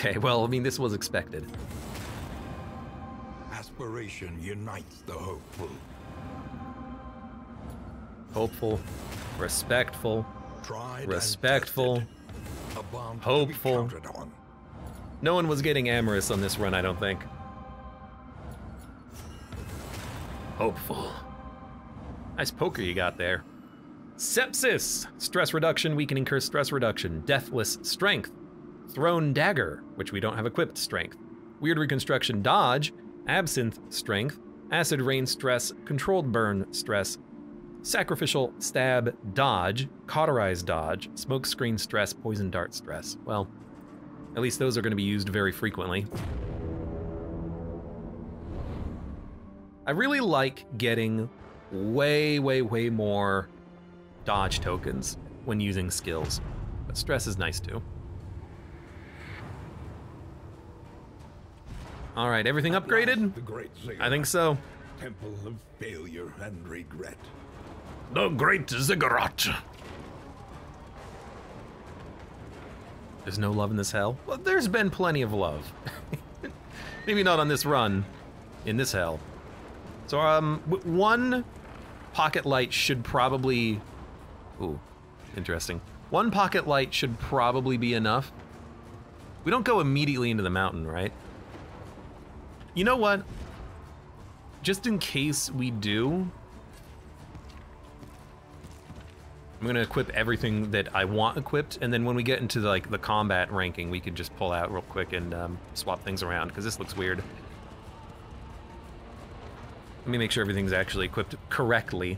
Okay, well, I mean, this was expected. Desperation unites the hopeful. Hopeful, respectful, Tried respectful, and tested. A bond hopeful. to be counted on. No one was getting amorous on this run, I don't think. Hopeful. Nice poker you got there. Sepsis, stress reduction, weakening curse, stress reduction, deathless strength, thrown dagger, which we don't have equipped strength, weird reconstruction dodge, absinthe strength, acid rain stress, controlled burn stress, sacrificial stab dodge, cauterized dodge, smoke screen stress, poison dart stress. Well, at least those are going to be used very frequently. I really like getting way more dodge tokens when using skills, but stress is nice too. All right, everything upgraded? The great ziggurat. I think so. Temple of failure and regret. The great ziggurat. There's no love in this hell? Well, there's been plenty of love. Maybe not on this run, in this hell. So, one pocket light should probably... Ooh, interesting. One pocket light should probably be enough. We don't go immediately into the mountain, right? You know what? Just in case we do, I'm gonna equip everything that I want equipped, and then when we get into the combat ranking, we could just pull out real quick and swap things around, because this looks weird. Let me make sure everything's actually equipped correctly.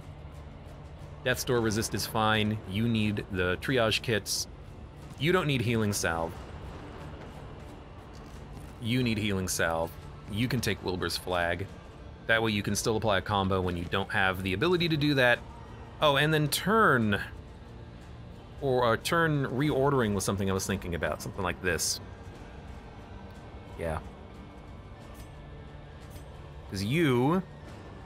Death's Door resist is fine. You need the triage kits. You don't need healing salve. You need healing salve. You can take Wilbur's flag. That way you can still apply a combo when you don't have the ability to do that. Oh, and then turn, or turn reordering was something I was thinking about, something like this. Yeah. Because you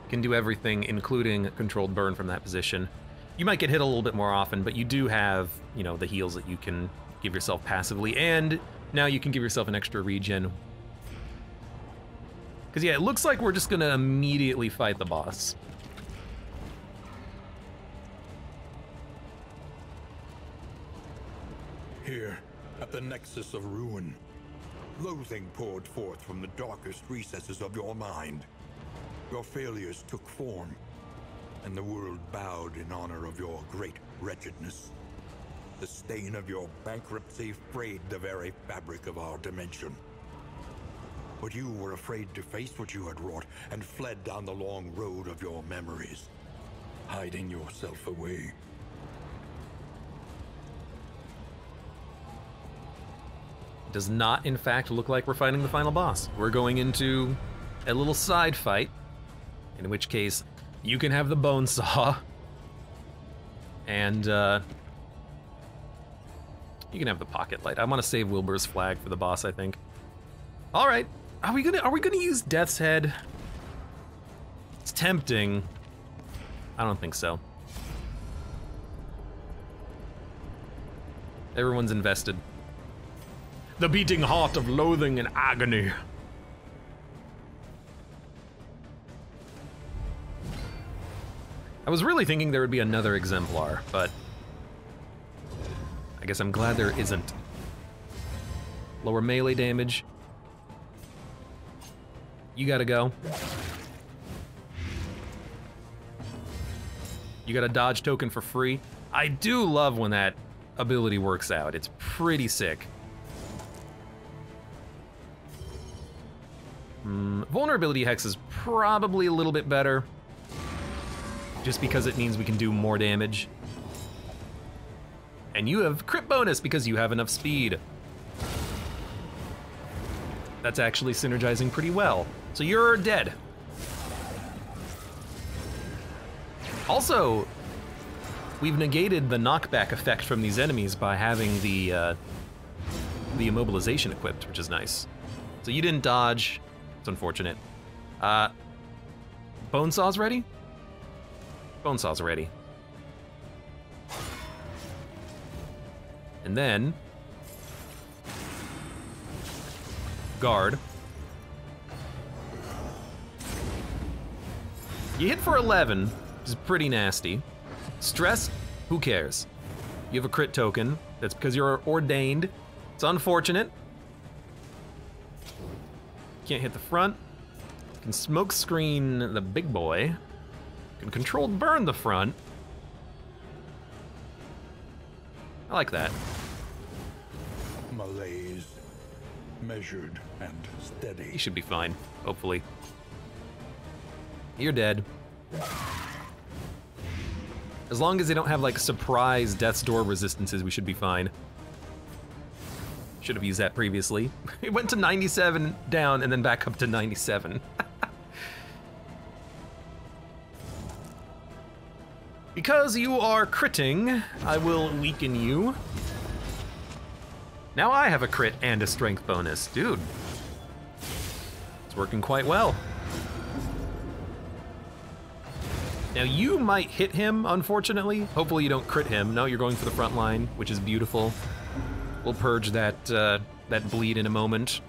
can do everything, including controlled burn from that position. You might get hit a little bit more often, but you do have, you know, the heals that you can give yourself passively, and now you can give yourself an extra regen. Because yeah, it looks like we're just gonna immediately fight the boss. Here, at the nexus of ruin, loathing poured forth from the darkest recesses of your mind. Your failures took form, and the world bowed in honor of your great wretchedness. The stain of your bankruptcy frayed the very fabric of our dimension. But you were afraid to face what you had wrought and fled down the long road of your memories, hiding yourself away. Does not, in fact, look like we're fighting the final boss. We're going into a little side fight, in which case you can have the bone saw, and you can have the pocket light. I want to save Wilbur's flag for the boss, I think. All right, are we gonna use Death's Head? It's tempting. I don't think so. Everyone's invested. The beating heart of loathing and agony. I was really thinking there would be another exemplar, but I guess I'm glad there isn't. Lower melee damage. You gotta go. You got a dodge token for free. I do love when that ability works out. It's pretty sick. Vulnerability Hex is probably a little bit better, just because it means we can do more damage. And you have crit bonus because you have enough speed. That's actually synergizing pretty well. So you're dead. Also, we've negated the knockback effect from these enemies by having the immobilization equipped, which is nice. So you didn't dodge. It's unfortunate. Bone Saw's ready? Bone Saw's ready. And then guard. You hit for 11, which is pretty nasty. Stress, who cares? You have a crit token. That's because you're ordained. It's unfortunate. Can't hit the front. Can smoke screen the big boy. Can controlled burn the front. I like that. Malaise, measured and steady. He should be fine, hopefully. You're dead. As long as they don't have like surprise death's door resistances, we should be fine. Should have used that previously. It went to 97 down and then back up to 97. Because you are critting, I will weaken you. Now I have a crit and a strength bonus. Dude, it's working quite well. Now you might hit him, unfortunately. Hopefully you don't crit him. No, you're going for the front line, which is beautiful. We'll purge that, that bleed in a moment.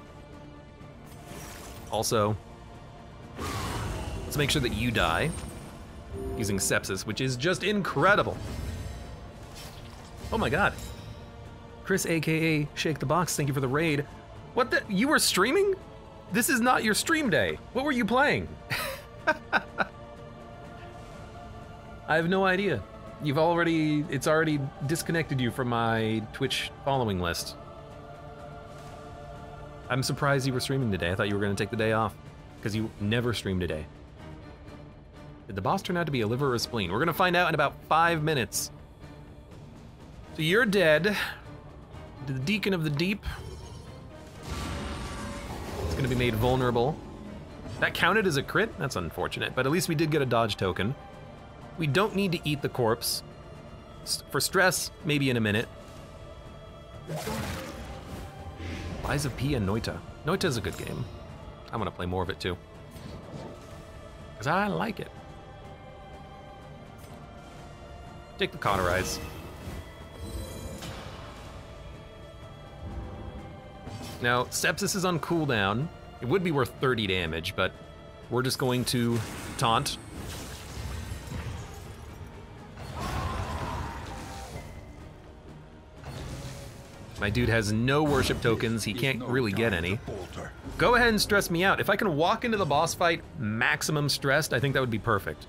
Also, let's make sure that you die. Using sepsis, which is just incredible. Oh my god. Chris, AKA Shake the Box, thank you for the raid. What the? You were streaming? This is not your stream day. What were you playing? I have no idea. It's already disconnected you from my Twitch following list. I'm surprised you were streaming today. I thought you were gonna take the day off, because you never stream today. Did the boss turn out to be a liver or a spleen? We're gonna find out in about 5 minutes. So you're dead. The Deacon of the Deep. It's gonna be made vulnerable. That counted as a crit? That's unfortunate, but at least we did get a dodge token. We don't need to eat the corpse. For stress, maybe in a minute. Lies of P and Noita. Noita's a good game. I wanna play more of it too. Because I like it. Take the cauterize. Now, sepsis is on cooldown. It would be worth 30 damage, but we're just going to taunt. My dude has no worship tokens. He can't really get any. Go ahead and stress me out. If I can walk into the boss fight maximum stressed, I think that would be perfect.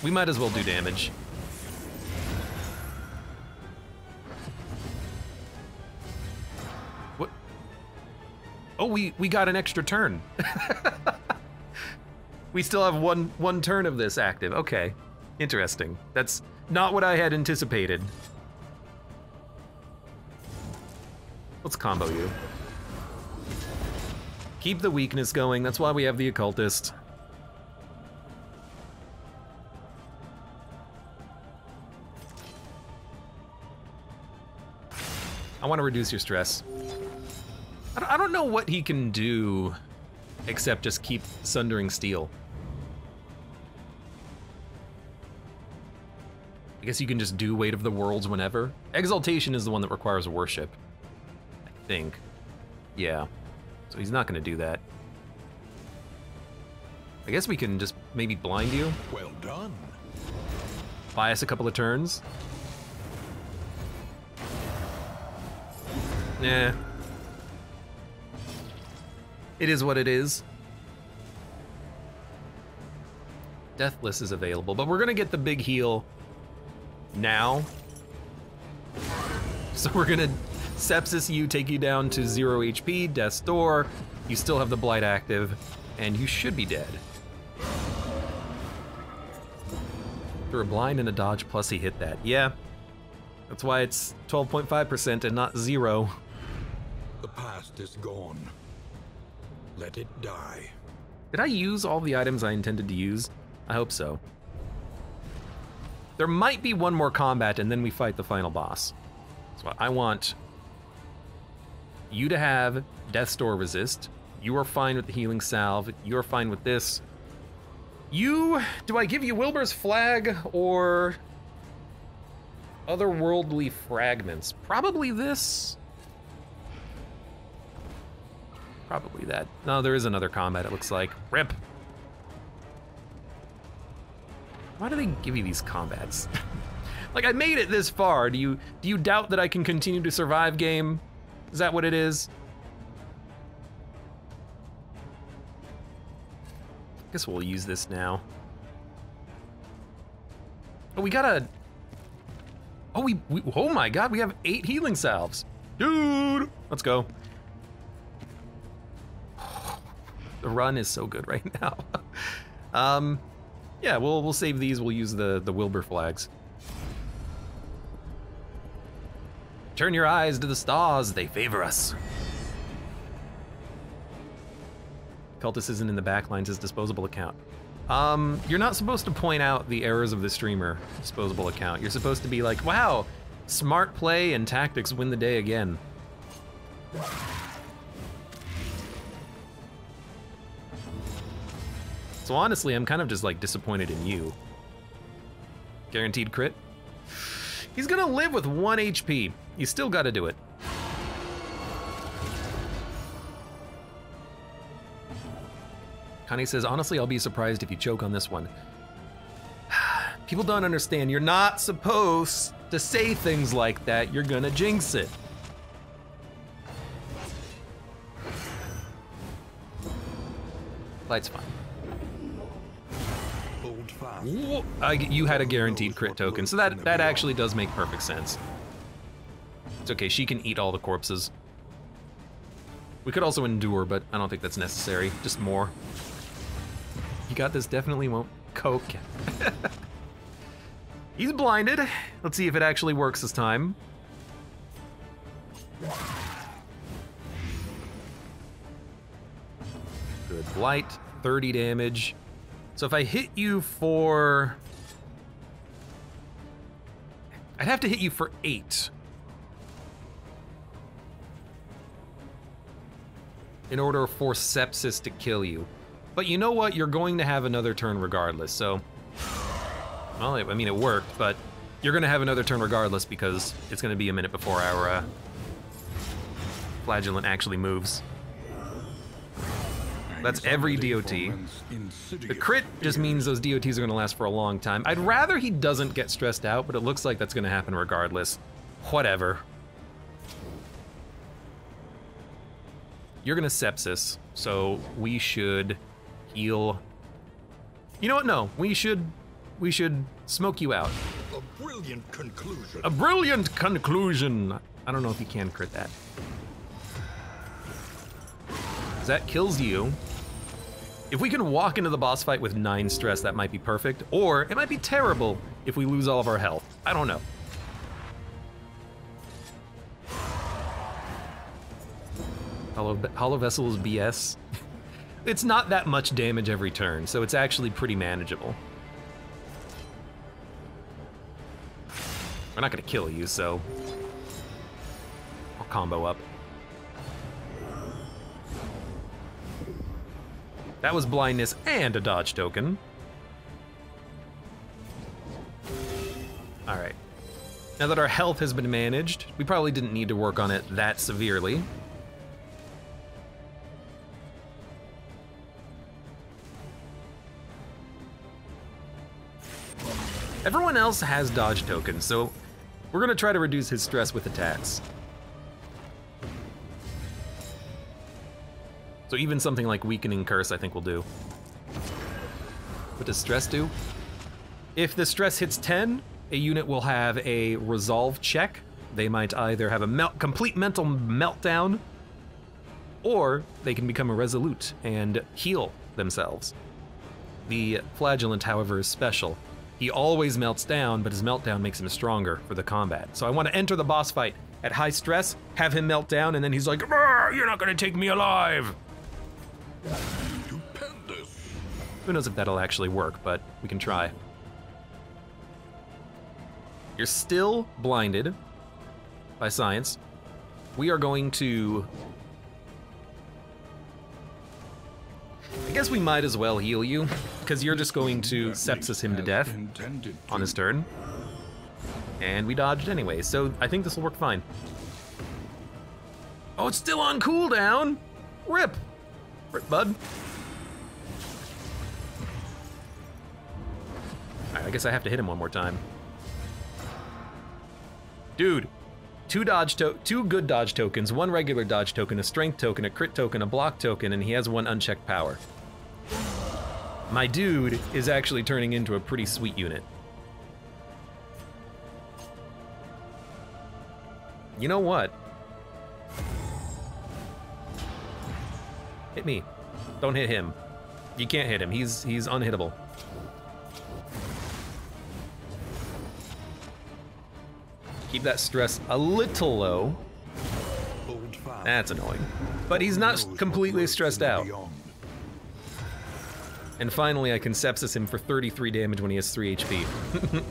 We might as well do damage. What? Oh, we got an extra turn. We still have one turn of this active. Okay, interesting. That's not what I had anticipated. Let's combo you. Keep the weakness going. That's why we have the occultist. I want to reduce your stress. I don't know what he can do except just keep sundering steel. I guess you can just do Weight of the Worlds whenever. Exaltation is the one that requires worship, I think. Yeah, so he's not gonna do that. I guess we can just maybe blind you. Well done. Buy us a couple of turns. Nah. It is what it is. Deathless is available, but we're gonna get the big heal now. So we're gonna sepsis you, take you down to 0 HP, Death's Door. You still have the Blight active, and you should be dead. Through a blind and a dodge, plus he hit that. Yeah, that's why it's 12.5% and not 0. The past is gone. Let it die. Did I use all the items I intended to use? I hope so. There might be one more combat and then we fight the final boss. So I want you to have Death's Door resist. You are fine with the healing salve. You're fine with this. Do I give you Wilbur's flag or Otherworldly fragments. Probably this. Probably that. No, there is another combat, it looks like. Rip. Why do they give you these combats? Like, I made it this far. Do you doubt that I can continue to survive, game? Is that what it is? I guess we'll use this now. Oh, we got a... Oh, oh my god, we have 8 healing salves. Dude, let's go. The run is so good right now. Yeah, we'll save these. We'll use the Wilbur flags. Turn your eyes to the stars, they favor us. Cultist isn't in the backlines, his disposable account. You're not supposed to point out the errors of the streamer disposable account. You're supposed to be like, wow, smart play and tactics win the day again. So honestly, I'm kind of just like disappointed in you. Guaranteed crit. He's gonna live with 1 HP. You still gotta do it. Connie says, honestly, I'll be surprised if you choke on this one. People don't understand. You're not supposed to say things like that. You're gonna jinx it. Light's fine. You had a guaranteed crit token, so that actually does make perfect sense. It's okay, she can eat all the corpses. We could also endure, but I don't think that's necessary. Just more. You got this, definitely won't coke. He's blinded. Let's see if it actually works this time. Good blight, 30 damage. So if I hit you for... I'd have to hit you for 8. In order for sepsis to kill you. But you know what? You're going to have another turn regardless, so... Well, I mean, it worked, but you're gonna have another turn regardless because it's gonna be a minute before our flagellant actually moves. That's every DOT. The crit just means those DOTs are gonna last for a long time. I'd rather he doesn't get stressed out, but it looks like that's gonna happen regardless. Whatever. You're gonna sepsis, so we should heal. You know what? No, we should smoke you out. A brilliant conclusion. A brilliant conclusion. I don't know if you can crit that. That kills you. If we can walk into the boss fight with 9 stress, that might be perfect. Or it might be terrible if we lose all of our health. I don't know. Hollow Vessel is BS. It's not that much damage every turn, so it's actually pretty manageable. We're not gonna kill you, so I'll combo up. That was blindness and a dodge token. All right. Now that our health has been managed, we probably didn't need to work on it that severely. Everyone else has dodge tokens, so we're gonna try to reduce his stress with attacks. So even something like Weakening Curse I think will do. What does stress do? If the stress hits 10, a unit will have a resolve check. They might either have a complete mental meltdown, or they can become a resolute and heal themselves. The flagellant, however, is special. He always melts down, but his meltdown makes him stronger for the combat. So I want to enter the boss fight at high stress, have him melt down, and then he's like, "You're not gonna take me alive!" Stupendous. Who knows if that'll actually work, but we can try. You're still blinded by science. We are going to... I guess we might as well heal you, because you're just going to sepsis him to death on his turn. And we dodged anyway, so I think this will work fine. Oh, it's still on cooldown! Rip! Rip, bud. Alright, I guess I have to hit him one more time. Dude, two good dodge tokens, one regular dodge token, a strength token, a crit token, a block token, and he has one unchecked power. My dude is actually turning into a pretty sweet unit. You know what? Hit me. Don't hit him. You can't hit him. He's unhittable. Keep that stress a little low. That's annoying. But he's not completely stressed out. And finally, I can sepsis him for 33 damage when he has 3 HP.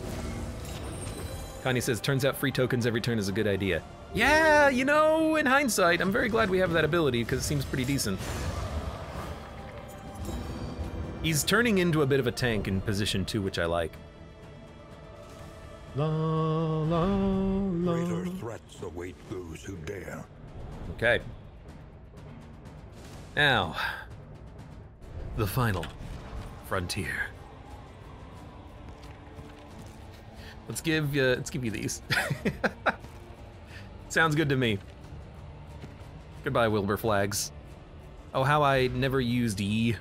Connie says, turns out free tokens every turn is a good idea. Yeah, you know, in hindsight, I'm very glad we have that ability because it seems pretty decent. He's turning into a bit of a tank in position 2, which I like. La, la, la. Greater threats await those who dare. Okay. Now, the final frontier. Let's give you these. Sounds good to me. Goodbye, Wilbur flags. Oh, how I never used E.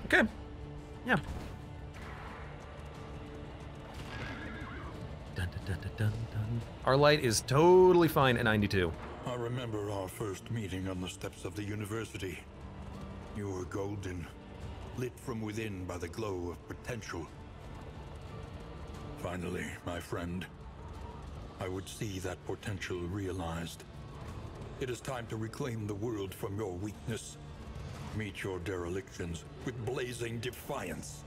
Okay. Yeah. Dun, dun, dun, dun, dun, dun. Our light is totally fine at 92. I remember our first meeting on the steps of the university. You were golden, lit from within by the glow of potential. Finally, my friend, I would see that potential realized. It is time to reclaim the world from your weakness. Meet your derelictions with blazing defiance.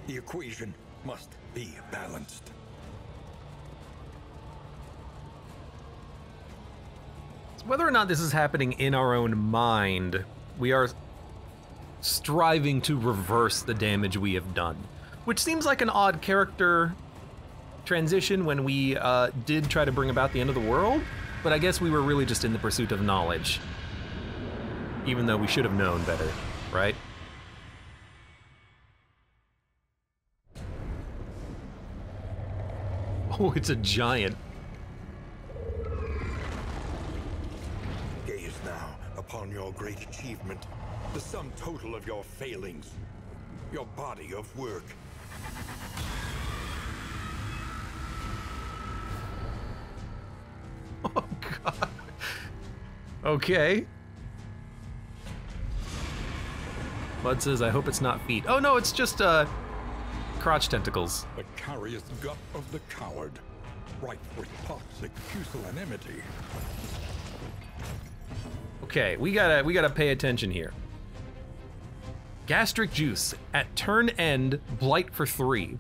The equation must be balanced. Whether or not this is happening in our own mind, we are striving to reverse the damage we have done. Which seems like an odd character transition when we did try to bring about the end of the world, but I guess we were really just in the pursuit of knowledge. Even though we should have known better, right? Oh, it's a giant. Gaze now upon your great achievement, the sum total of your failings, your body of work. Oh, God. Okay. Bud says, I hope it's not feet. Oh, no, it's just, crotch tentacles. The carious gut of the coward, ripe with toxic pusillanimity. Okay, we gotta pay attention here. Gastric juice at turn end, blight for 3.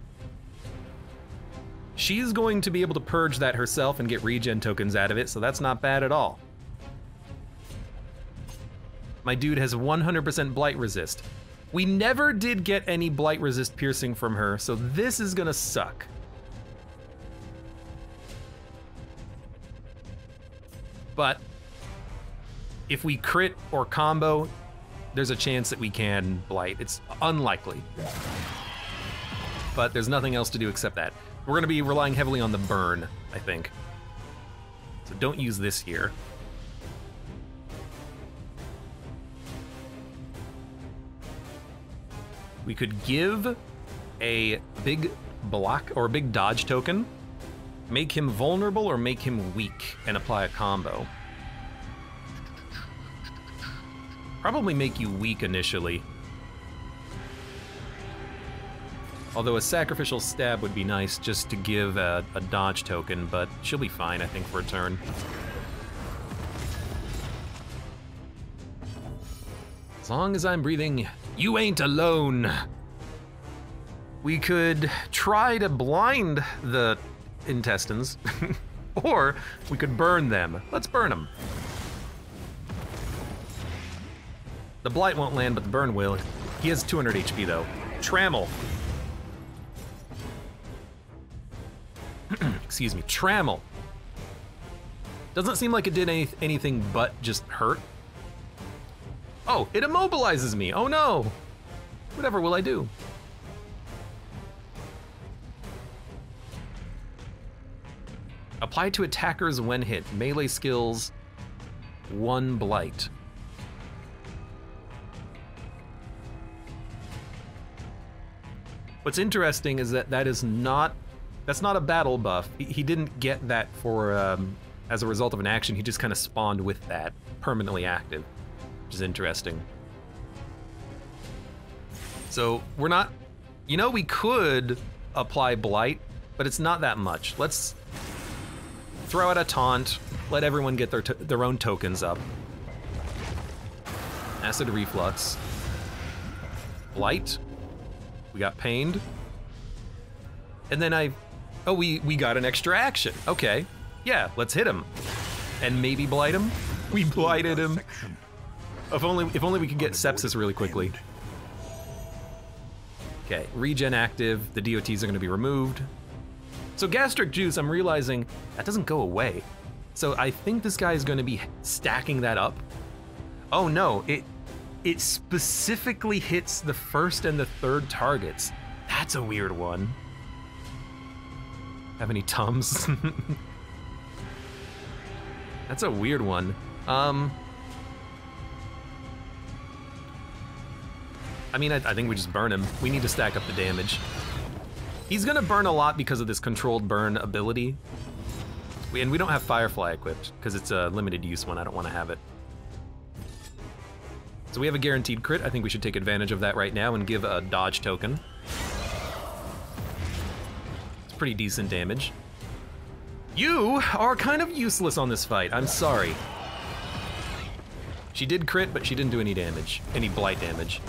She's going to be able to purge that herself and get regen tokens out of it, so that's not bad at all. My dude has 100% blight resist. We never did get any blight resist piercing from her, so this is gonna suck. But if we crit or combo, there's a chance that we can blight. It's unlikely. But there's nothing else to do except that. We're gonna be relying heavily on the burn, I think. So don't use this here. We could give a big block or a big dodge token, make him vulnerable or make him weak, and apply a combo. Probably make you weak initially. Although a sacrificial stab would be nice just to give a dodge token, but she'll be fine, I think, for a turn. As long as I'm breathing, you ain't alone. We could try to blind the intestines, or we could burn them. Let's burn them. The blight won't land, but the burn will. He has 200 HP though. Trammel. excuse me, trammel. Doesn't seem like it did anything but just hurt. Oh, it immobilizes me. Oh no. Whatever will I do? Apply to attackers when hit. Melee skills, 1 blight. What's interesting is that that's not a battle buff. He didn't get that for as a result of an action. He just kind of spawned with that, permanently active, which is interesting. So we're not, you know, we could apply blight, but it's not that much. Let's throw out a taunt, let everyone get their own tokens up. Acid reflux. Blight. We got pained. And then we got an extra action. Okay. Yeah, let's hit him. And maybe blight him. We blighted him. If only we could get sepsis really quickly. Okay, regen active. The DOTs are gonna be removed. So gastric juice, I'm realizing that doesn't go away. So I think this guy is gonna be stacking that up. Oh no, it specifically hits the first and the third targets. That's a weird one. Have any Tums? That's a weird one. I mean, I think we just burn him. We need to stack up the damage. He's gonna burn a lot because of this controlled burn ability. And we don't have Firefly equipped because it's a limited use one. I don't want to have it. So we have a guaranteed crit. I think we should take advantage of that right now and give a dodge token. It's pretty decent damage. You are kind of useless on this fight. I'm sorry. She did crit, but she didn't do any damage. Any blight damage.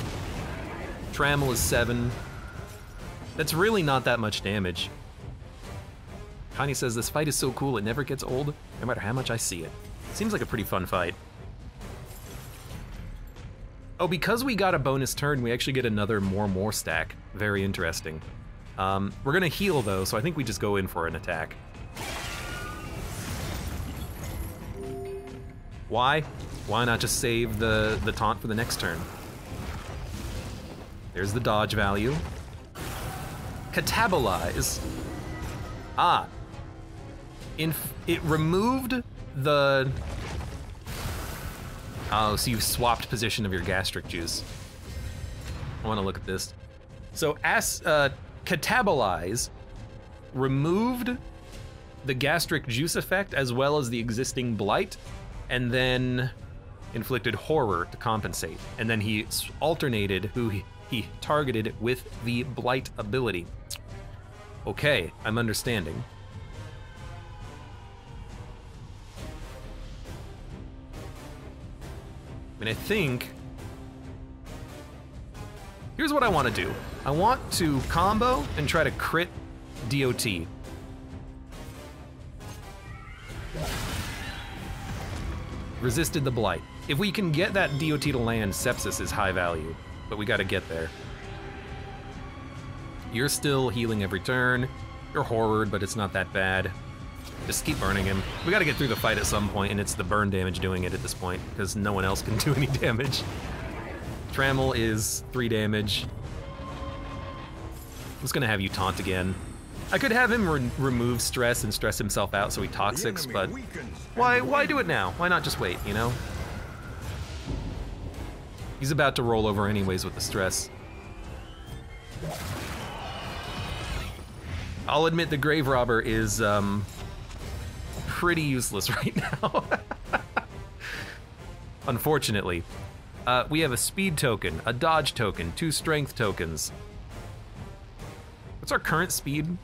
Trammel is 7. That's really not that much damage. Connie says, this fight is so cool, it never gets old, no matter how much I see it. Seems like a pretty fun fight. Oh, because we got a bonus turn, we actually get another more stack. Very interesting. We're gonna heal though, so I think we just go in for an attack. Why? Why not just save the taunt for the next turn? There's the dodge value. Catabolize. Ah. It removed the... Oh, so you've swapped position of your gastric juice. I want to look at this. So catabolize removed the gastric juice effect as well as the existing blight, and then inflicted horror to compensate. And then he alternated who he targeted with the blight ability. Okay, I'm understanding. I mean, I think... Here's what I want to do. I want to combo and try to crit DOT. Resisted the blight. If we can get that DOT to land, sepsis is high value, but we gotta get there. You're still healing every turn. You're horrored, but it's not that bad. Just keep burning him. We gotta get through the fight at some point, and it's the burn damage doing it at this point, because no one else can do any damage. Trammel is 3 damage. I'm just gonna have you taunt again. I could have him remove stress and stress himself out so he toxics, but why do it now? Why not just wait, you know? He's about to roll over anyways with the stress. I'll admit the Grave Robber is pretty useless right now. Unfortunately. We have a speed token, a dodge token, 2 strength tokens. What's our current speed?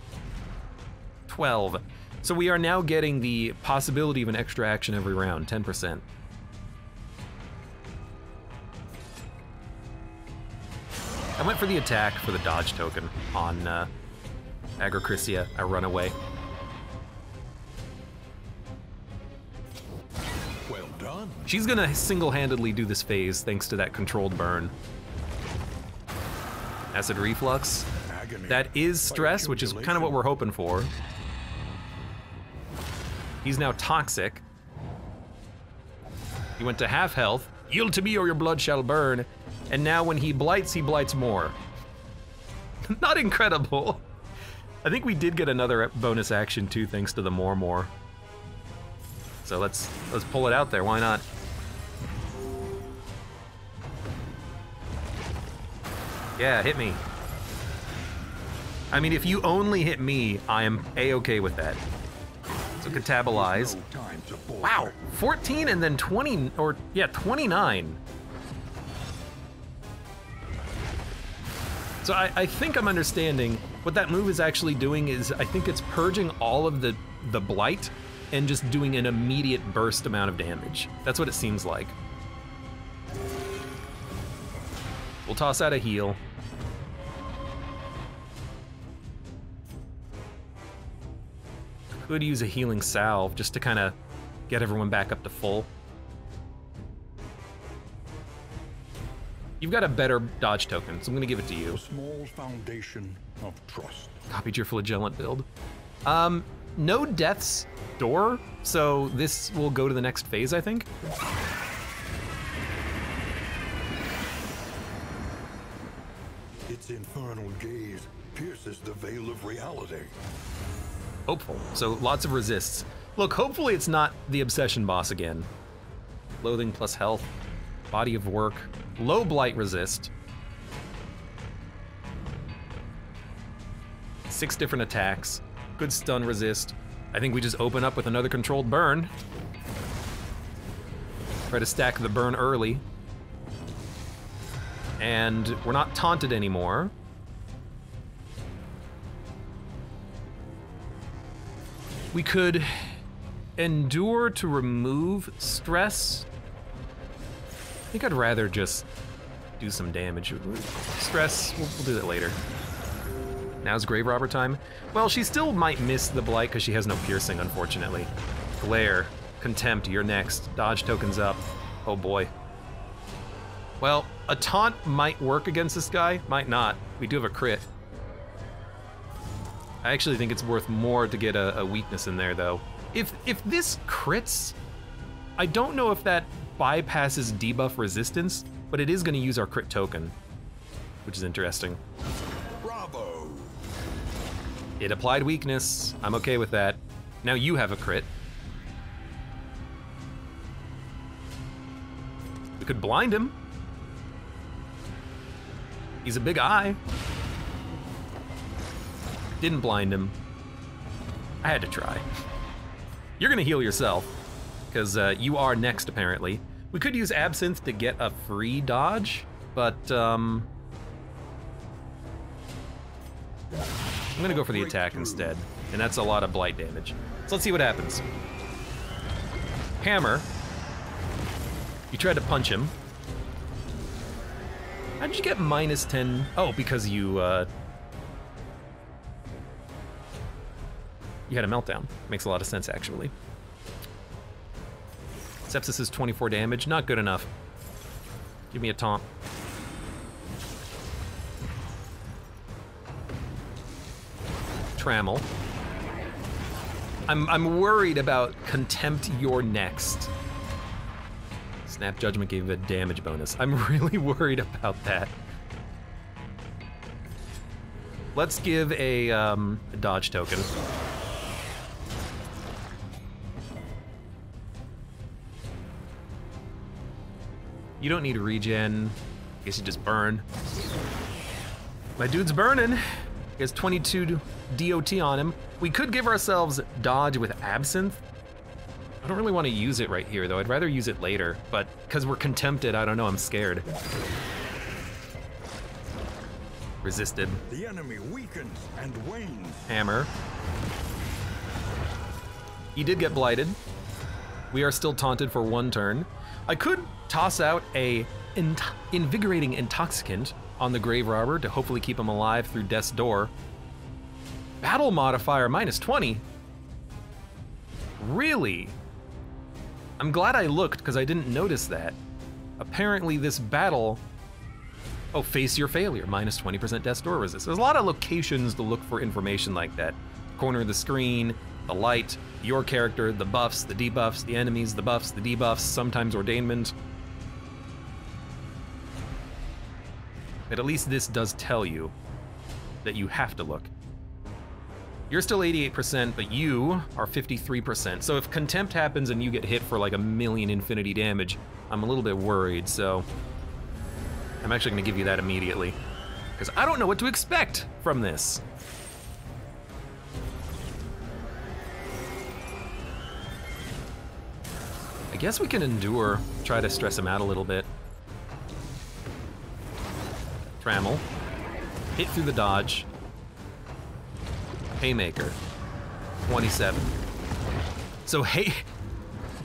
12. So we are now getting the possibility of an extra action every round, 10%. I went for the attack for the dodge token on Agrocrysia. I run away. Well done. She's gonna single-handedly do this phase thanks to that controlled burn. Acid reflux. Agony. That is stress, which is kind of what we're hoping for. He's now toxic. He went to half health. Yield to me or your blood shall burn. And now when he blights more. Not incredible. I think we did get another bonus action too, thanks to the more. So let's pull it out there, why not? Yeah, hit me. I mean, if you only hit me, I am A-okay with that. So catabolize. Wow, 14 and then 20, or yeah, 29. So I think I'm understanding what that move is actually doing is I think it's purging all of the blight and just doing an immediate burst amount of damage. That's what it seems like. We'll toss out a heal. Could use a healing salve just to kind of get everyone back up to full. You've got a better dodge token, so I'm gonna give it to you. A small foundation of trust. Copied your flagellant build. No death's door, so this will go to the next phase, I think. Its infernal gaze pierces the veil of reality. Hopeful, so lots of resists. Look, hopefully it's not the obsession boss again. Loathing plus health, body of work, low blight resist. 6 different attacks, good stun resist. I think we just open up with another controlled burn. Try to stack the burn early. And we're not taunted anymore. We could endure to remove stress. I think I'd rather just do some damage. Stress, we'll do that later. Now's grave robber time. Well, she still might miss the blight because she has no piercing, unfortunately. Glare, contempt, you're next. Dodge tokens up. Oh boy. Well, a taunt might work against this guy, might not. We do have a crit. I actually think it's worth more to get a weakness in there, though. If this crits, I don't know if that bypasses debuff resistance, but it is going to use our crit token, which is interesting. Bravo! It applied weakness. I'm okay with that. Now you have a crit. We could blind him. He's a big eye. Didn't blind him. I had to try. You're gonna heal yourself, because you are next, apparently. We could use Absinthe to get a free dodge, but I'm gonna go for the attack instead, and that's a lot of blight damage. So let's see what happens. Hammer. You tried to punch him. How did you get -10? Oh, because you had a meltdown. Makes a lot of sense, actually. Sepsis is 24 damage, not good enough. Give me a taunt. Trammel. I'm worried about Contempt, you're next. Snap Judgment gave a damage bonus. I'm really worried about that. Let's give a dodge token. You don't need regen. I guess you just burn. My dude's burning. He has 22 DOT on him. We could give ourselves dodge with Absinthe. I don't really want to use it right here, though. I'd rather use it later, but because we're contempted, I don't know, I'm scared. Resisted. The enemy weakens and wanes. Hammer. He did get blighted. We are still taunted for 1 turn. I could toss out a invigorating intoxicant on the grave robber to hopefully keep him alive through Death's Door. Battle modifier -20. Really? I'm glad I looked because I didn't notice that. Apparently this battle, oh, face your failure, -20% Death's Door resist. There's a lot of locations to look for information like that. Corner of the screen, the light, your character, the buffs, the debuffs, the enemies, the buffs, the debuffs, sometimes ordainment. But at least this does tell you that you have to look. You're still 88%, but you are 53%. So if contempt happens and you get hit for like 1,000,000 infinity damage, I'm a little bit worried, so I'm actually gonna give you that immediately, because I don't know what to expect from this. I guess we can endure, try to stress him out a little bit. Trammel, hit through the dodge. Haymaker, 27. So hey,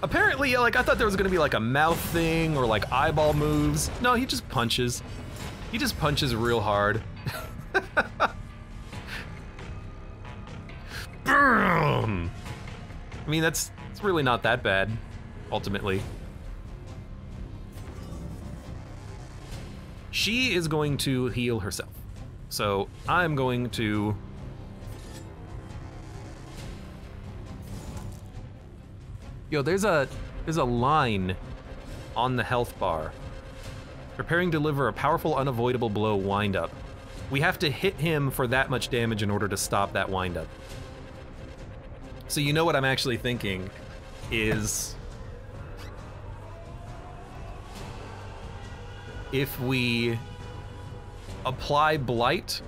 apparently, like I thought there was gonna be like a mouth thing or like eyeball moves. No, he just punches. He just punches real hard. Boom! I mean, it's really not that bad, ultimately. She is going to heal herself. So I'm going to... Yo, there's a line on the health bar. Preparing to deliver a powerful, unavoidable blow wind-up. We have to hit him for that much damage in order to stop that wind-up. So you know what I'm actually thinking is... if we apply Blight,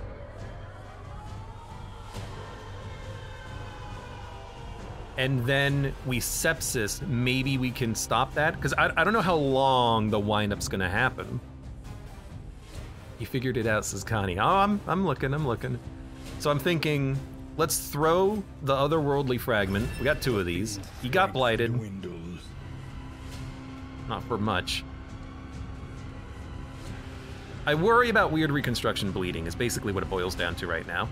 and then we sepsis, maybe we can stop that? Because I don't know how long the wind-up's gonna happen. You figured it out, says Connie. Oh, I'm looking. So I'm thinking, let's throw the otherworldly fragment. We got 2 of these. He got blighted. Not for much. I worry about weird reconstruction bleeding is basically what it boils down to right now.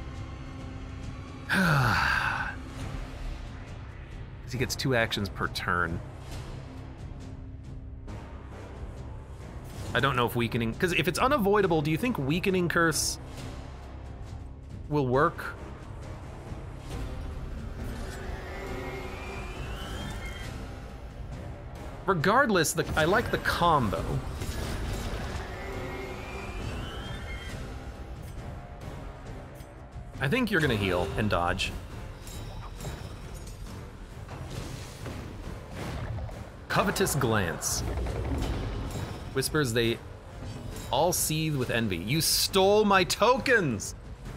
He gets 2 actions per turn. I don't know if weakening, because if it's unavoidable, do you think weakening curse will work? Regardless, I like the combo. I think you're gonna heal and dodge. Covetous glance. Whispers they all seethe with envy. You stole my tokens!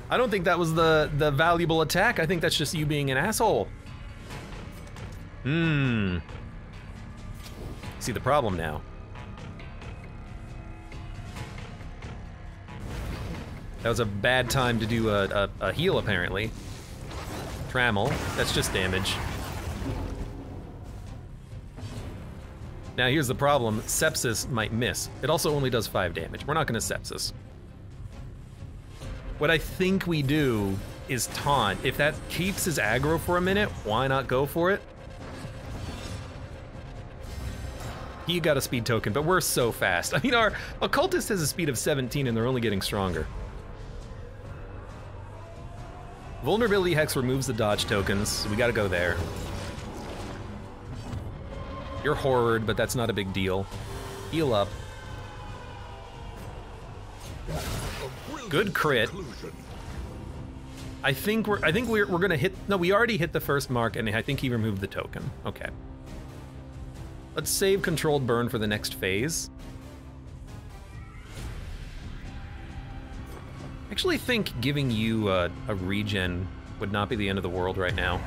I don't think that was the valuable attack. I think that's just you being an asshole. See the problem now. That was a bad time to do a heal, apparently. Trammel, that's just damage. Now here's the problem, sepsis might miss. It also only does 5 damage. We're not gonna sepsis. What I think we do is taunt. If that keeps his aggro for a minute, why not go for it? He got a speed token, but we're so fast. I mean, our occultist has a speed of 17 and they're only getting stronger. Vulnerability Hex removes the dodge tokens, so we gotta go there. You're horrored, but that's not a big deal. Heal up. Good crit. I think we're gonna hit, no, we already hit the first mark and I think he removed the token. Okay. Let's save controlled burn for the next phase. I actually think giving you a regen would not be the end of the world right now.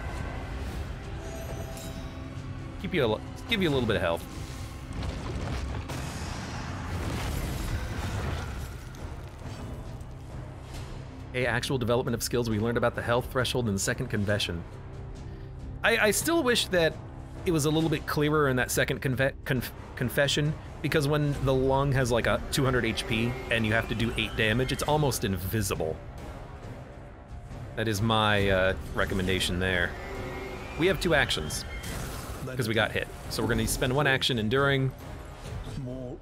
Give you a little bit of health. Okay, actual development of skills. We learned about the health threshold in the second confession. I still wish that it was a little bit clearer in that second confession, because when the lung has like a 200 HP and you have to do 8 damage, it's almost invisible. That is my recommendation there. We have 2 actions, because we got hit. So we're gonna spend 1 action enduring,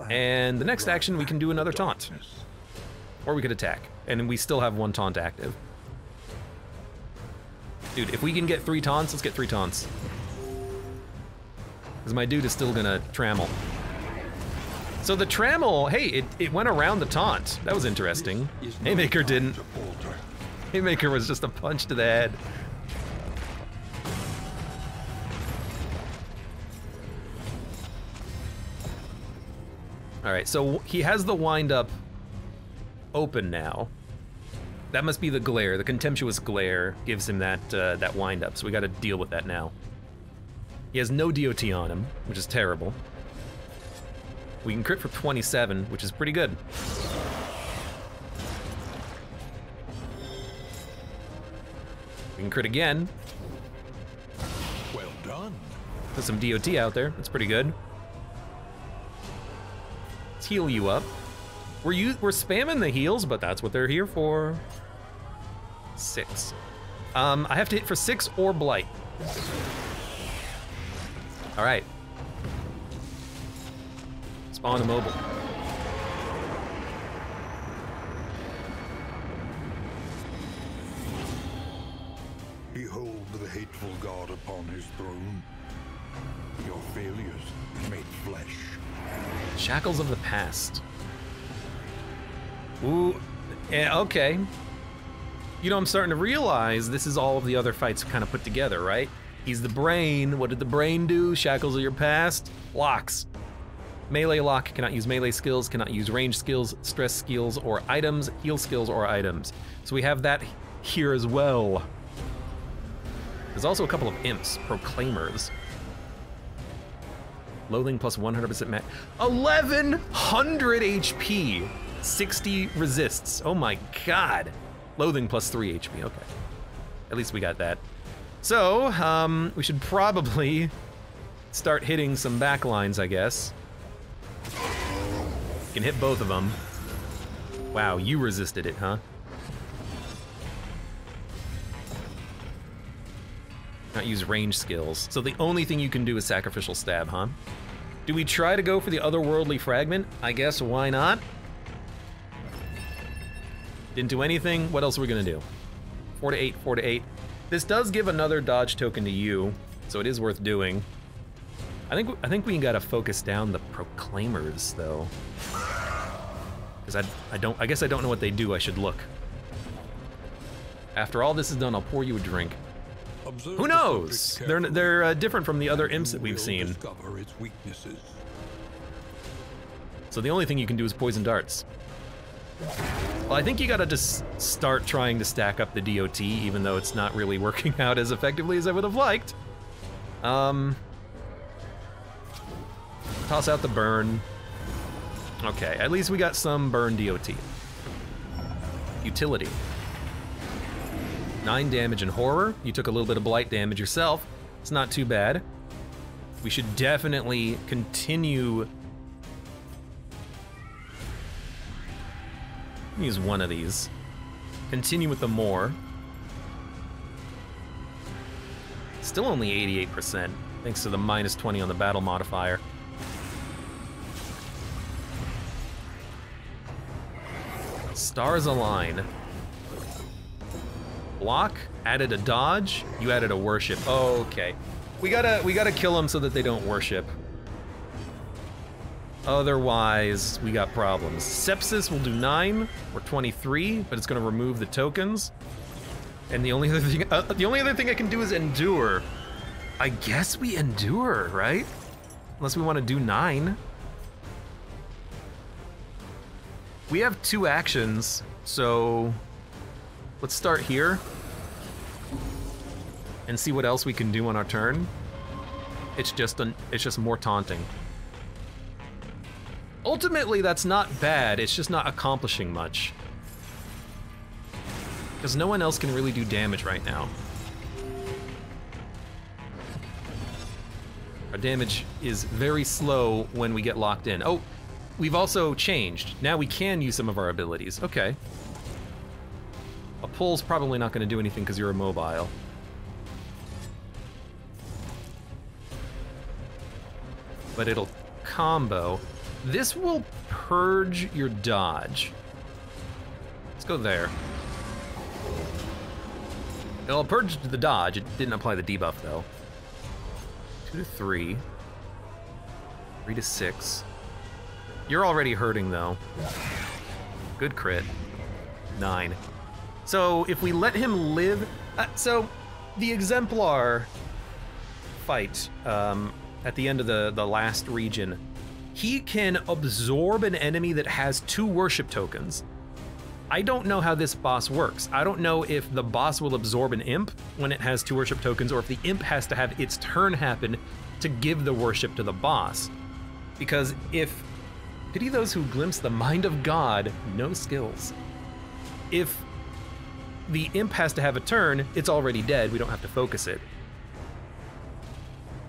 and the next action we can do another taunt. Or we could attack, and we still have 1 taunt active. Dude, if we can get 3 taunts, let's get 3 taunts. Because my dude is still gonna trammel. So the trammel, hey, it went around the taunt. That was interesting. Haymaker didn't. Haymaker was just a punch to the head. All right, so he has the wind up open now. That must be the glare. The contemptuous glare gives him that wind up. So we got to deal with that now. He has no DOT on him, which is terrible. We can crit for 27, which is pretty good. We can crit again. Well done. Put some DOT out there. That's pretty good. Let's heal you up. We're spamming the heals, but that's what they're here for. 6. I have to hit for 6 or blight. All right. Spawn immobile. Behold the hateful god upon his throne. Your failures made flesh. Shackles of the past. Ooh, yeah, okay. You know, I'm starting to realize this is all of the other fights kind of put together, right? He's the brain. What did the brain do? Shackles of your past. Locks. Melee lock, cannot use melee skills, cannot use range skills, stress skills or items, heal skills or items. So we have that here as well. There's also a couple of imps, proclaimers. Loathing plus 100% max. 1100 HP, 60 resists. Oh my god. Loathing plus 3 HP, okay. At least we got that. So, we should probably start hitting some backlines, I guess. Can hit both of them. Wow, you resisted it, huh? Not use range skills. So the only thing you can do is sacrificial stab, huh? Do we try to go for the otherworldly fragment? I guess, why not? Didn't do anything. What else are we gonna do? 4 to 8, 4 to 8. This does give another dodge token to you, so it is worth doing. I think we gotta focus down the proclaimers though. Because I guess I don't know what they do. I should look. After all this is done, I'll pour you a drink. Observe Who knows? They're different from the other imps that we've seen. Discover its weaknesses. So the only thing you can do is poison darts. Well, I think you gotta just start trying to stack up the DOT, even though it's not really working out as effectively as I would have liked. Toss out the burn. Okay, at least we got some burn DOT. Utility. 9 damage and horror. You took a little bit of blight damage yourself. It's not too bad. We should definitely continue. Use one of these. Continue with the more. Still only 88%, thanks to the minus 20 on the battle modifier. Stars align. Block, added a dodge, you added a worship. Oh, okay. We gotta kill them so that they don't worship. Otherwise, we got problems. Sepsis will do 9 or 23, but it's gonna remove the tokens. And the only other thing I can do is endure. I guess we endure, right? Unless we want to do 9. We have 2 actions, so let's start here and see what else we can do on our turn. It's just more taunting. Ultimately, that's not bad. It's just not accomplishing much. Because no one else can really do damage right now. Our damage is very slow when we get locked in. Oh, we've also changed. Now we can use some of our abilities. Okay. A pull's probably not going to do anything because you're immobile. But it'll combo. This will purge your dodge. Let's go there. Well, purged the dodge. It didn't apply the debuff, though. 2 to 3. 3 to 6. You're already hurting, though. Good crit. 9. So if we let him live... so the Exemplar fight at the end of the last region, he can absorb an enemy that has 2 worship tokens. I don't know how this boss works. I don't know if the boss will absorb an imp when it has 2 worship tokens, or if the imp has to have its turn happen to give the worship to the boss. Because if... Pity those who glimpse the mind of God, no skills. If the imp has to have a turn, it's already dead, we don't have to focus it.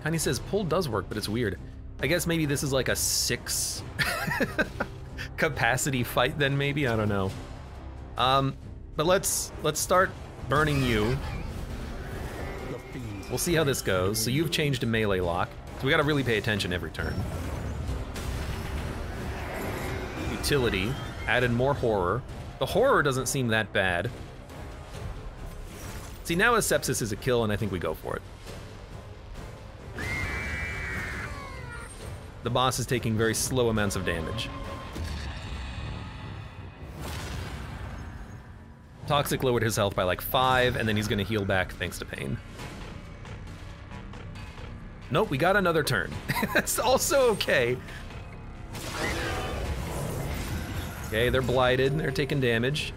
Tiny says, pull does work, but it's weird. I guess maybe this is like a 6 capacity fight then, maybe, I don't know. But let's start burning you. We'll see how this goes. So you've changed to melee lock, so we gotta really pay attention every turn. Utility, added more horror. The horror doesn't seem that bad. See, now a sepsis is a kill, and I think we go for it. The boss is taking very slow amounts of damage. Toxic lowered his health by like 5, and then he's gonna heal back thanks to pain. Nope, we got another turn. That's also okay. Okay, they're blighted, they're taking damage.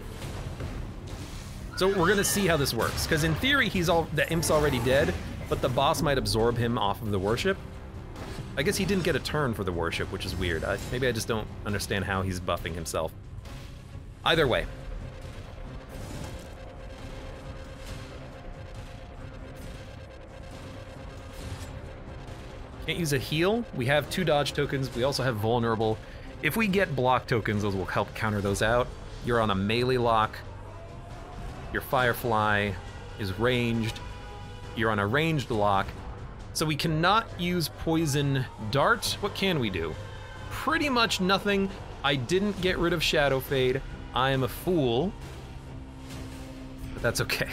So we're gonna see how this works, because in theory the imp's already dead, but the boss might absorb him off of the worship. I guess he didn't get a turn for the worship, which is weird. Maybe I just don't understand how he's buffing himself. Either way. Can't use a heal. We have 2 dodge tokens. We also have vulnerable. If we get block tokens, those will help counter those out. You're on a melee lock. Your Firefly is ranged. You're on a ranged lock. So we cannot use Poison Dart. What can we do? Pretty much nothing. I didn't get rid of Shadow Fade. I am a fool. But that's okay.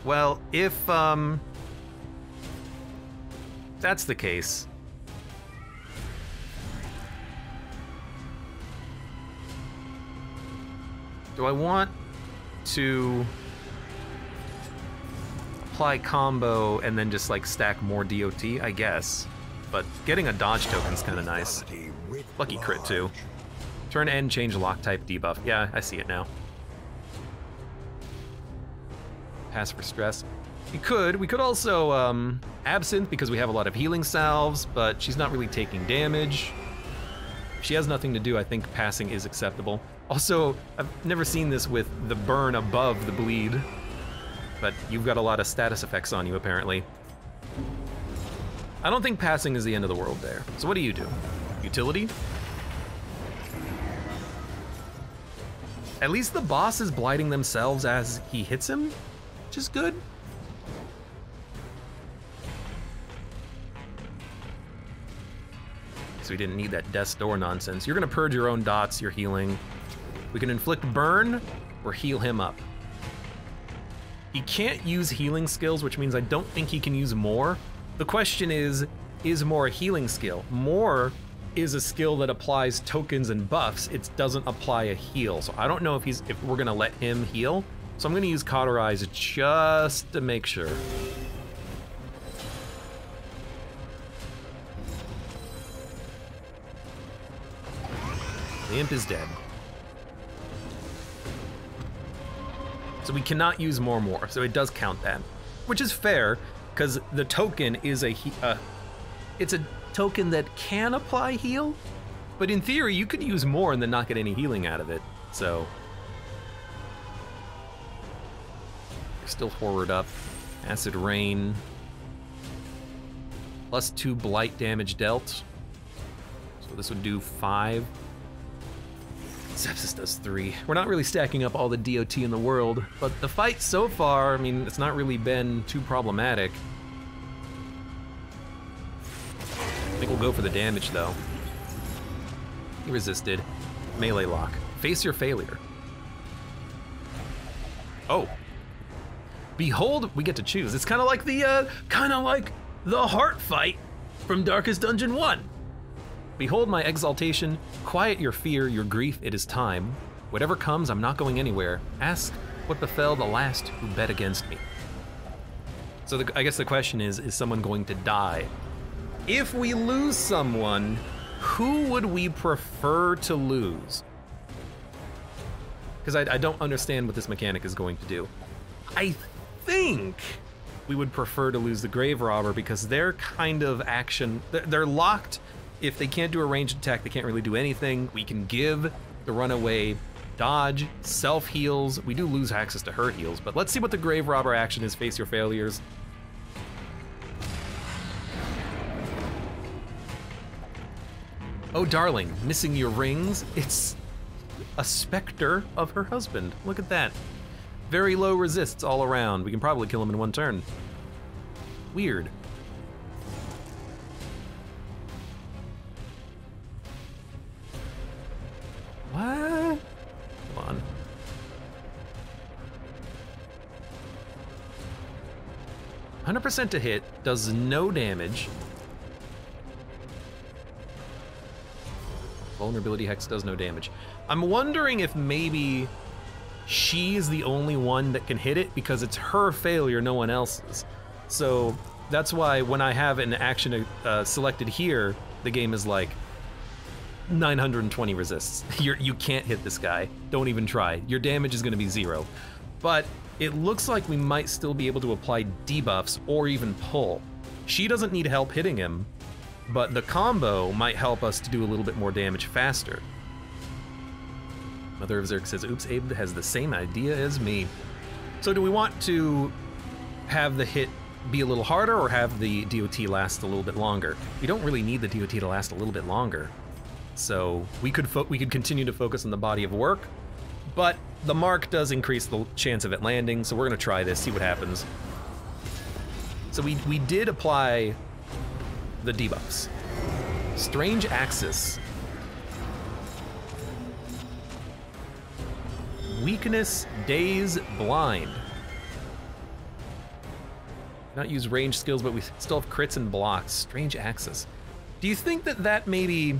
Well, if that's the case, do I want to apply combo and then just like stack more DOT? I guess. But getting a dodge token's kind of nice. Lucky crit too. Turn end, change lock type debuff. Yeah, I see it now. Pass for stress. We could also Absinthe because we have a lot of healing salves, but she's not really taking damage. If she has nothing to do, I think passing is acceptable. Also, I've never seen this with the burn above the bleed, but you've got a lot of status effects on you apparently. I don't think passing is the end of the world there. So what do? Utility? At least the boss is blighting themselves as he hits him, which is good. So we didn't need that death's door nonsense. You're gonna purge your own dots, you're healing. We can inflict burn or heal him up. He can't use healing skills, which means I don't think he can use more. The question is more a healing skill? More is a skill that applies tokens and buffs. It doesn't apply a heal. So I don't know if we're gonna let him heal. So I'm gonna use Cauterize just to make sure. The imp is dead. So we cannot use more, so it does count that. Which is fair, because the token is it's a token that can apply heal, but in theory you could use more and then not get any healing out of it, so. We're still horrored up. Acid Rain. +2 blight damage dealt. So this would do 5. Sepsis does 3. We're not really stacking up all the DOT in the world, but the fight so far, I mean, it's not really been too problematic. I think we'll go for the damage though. He resisted. Melee lock. Face your failure. Oh. Behold, we get to choose. It's kind of like the heart fight from Darkest Dungeon 1. Behold my exaltation, quiet your fear, your grief, it is time. Whatever comes, I'm not going anywhere. Ask what befell the last who bet against me. So I guess the question is someone going to die? If we lose someone, who would we prefer to lose? Because I don't understand what this mechanic is going to do. I think we would prefer to lose the Grave Robber because they're kind of they're locked. If they can't do a ranged attack, they can't really do anything. We can give the runaway dodge, self-heals. We do lose access to her heals, but let's see what the Grave Robber action is. Face your failures. Oh, darling, missing your rings? It's a specter of her husband. Look at that. Very low resists all around. We can probably kill him in one turn. Weird. What? Come on. %100% to hit, does no damage. Vulnerability Hex does no damage. I'm wondering if maybe she's the only one that can hit it because it's her failure, no one else's. So that's why when I have an action selected here, the game is like 920 resists. You can't hit this guy. Don't even try. Your damage is going to be 0. But it looks like we might still be able to apply debuffs or even pull. She doesn't need help hitting him, but the combo might help us to do a little bit more damage faster. Mother of Zerg says, oops, Abe has the same idea as me. So do we want to have the hit be a little harder or have the DOT last a little bit longer? We don't really need the DOT to last a little bit longer. So we could continue to focus on the body of work, but the mark does increase the chance of it landing, so we're gonna try this, see what happens. So we did apply the debuffs. Strange Axis. Weakness, Daze, Blind. Not use range skills, but we still have crits and blocks. Strange Axis. Do you think that maybe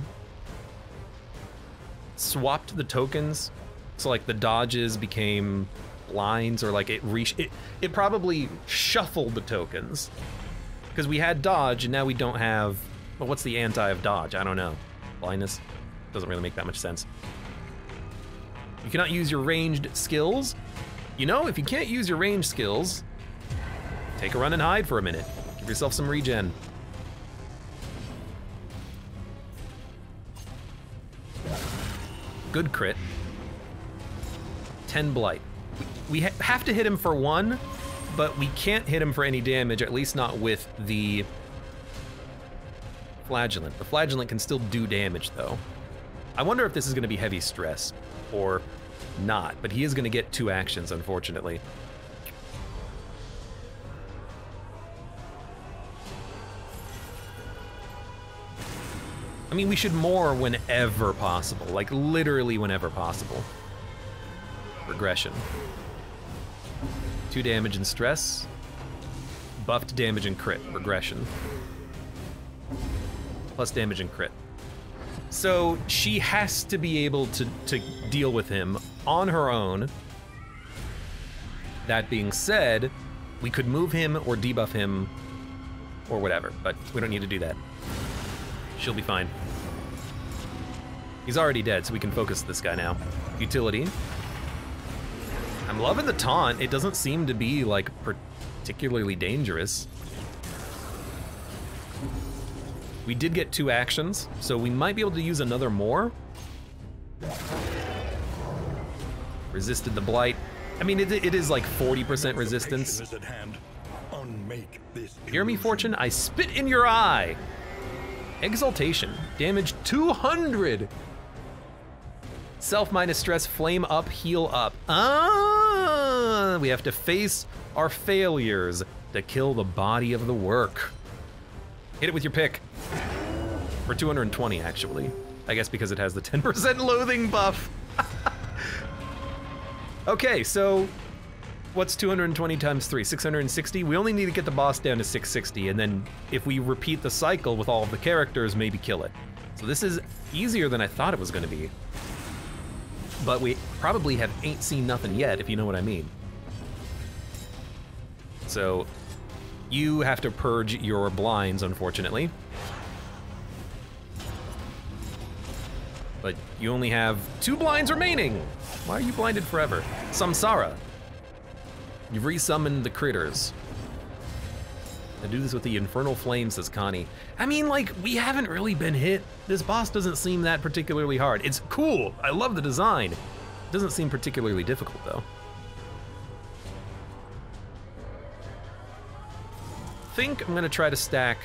swapped the tokens? So like the dodges became blinds, or like it probably shuffled the tokens. Because we had dodge and now we don't have, well, what's the anti of dodge? I don't know. Blindness? Doesn't really make that much sense. You cannot use your ranged skills. You know, if you can't use your ranged skills, take a run and hide for a minute. Give yourself some regen. Good crit. 10 blight. We have to hit him for 1, but we can't hit him for any damage, at least not with the flagellant. The flagellant can still do damage though. I wonder if this is gonna be heavy stress or not, but he is gonna get 2 actions, unfortunately. I mean, we should more whenever possible, like literally whenever possible. Regression. 2 damage and stress. Buffed damage and crit. Regression. Plus damage and crit. So she has to be able to deal with him on her own. That being said, we could move him or debuff him or whatever, but we don't need to do that. She'll be fine. He's already dead, so we can focus this guy now. Utility. I'm loving the taunt. It doesn't seem to be like particularly dangerous. We did get 2 actions, so we might be able to use another more. Resisted the blight. I mean, it is like 40% resistance. Hear me, Fortune? I spit in your eye. Exaltation. Damage 200. Self minus stress, flame up, heal up. Ah, we have to face our failures to kill the body of the work. Hit it with your pick. For 220, actually. I guess because it has the 10% loathing buff. Okay, so What's 220 times 3? 660? We only need to get the boss down to 660, and then if we repeat the cycle with all of the characters, maybe kill it. So this is easier than I thought it was gonna be. But we probably ain't seen nothing yet, if you know what I mean. So, you have to purge your blinds, unfortunately. But you only have 2 blinds remaining! Why are you blinded forever? Samsara. You've resummoned the critters. I do this with the infernal flame, says Connie. I mean, like, we haven't really been hit. This boss doesn't seem that particularly hard. It's cool, I love the design. It doesn't seem particularly difficult, though. I think I'm gonna try to stack.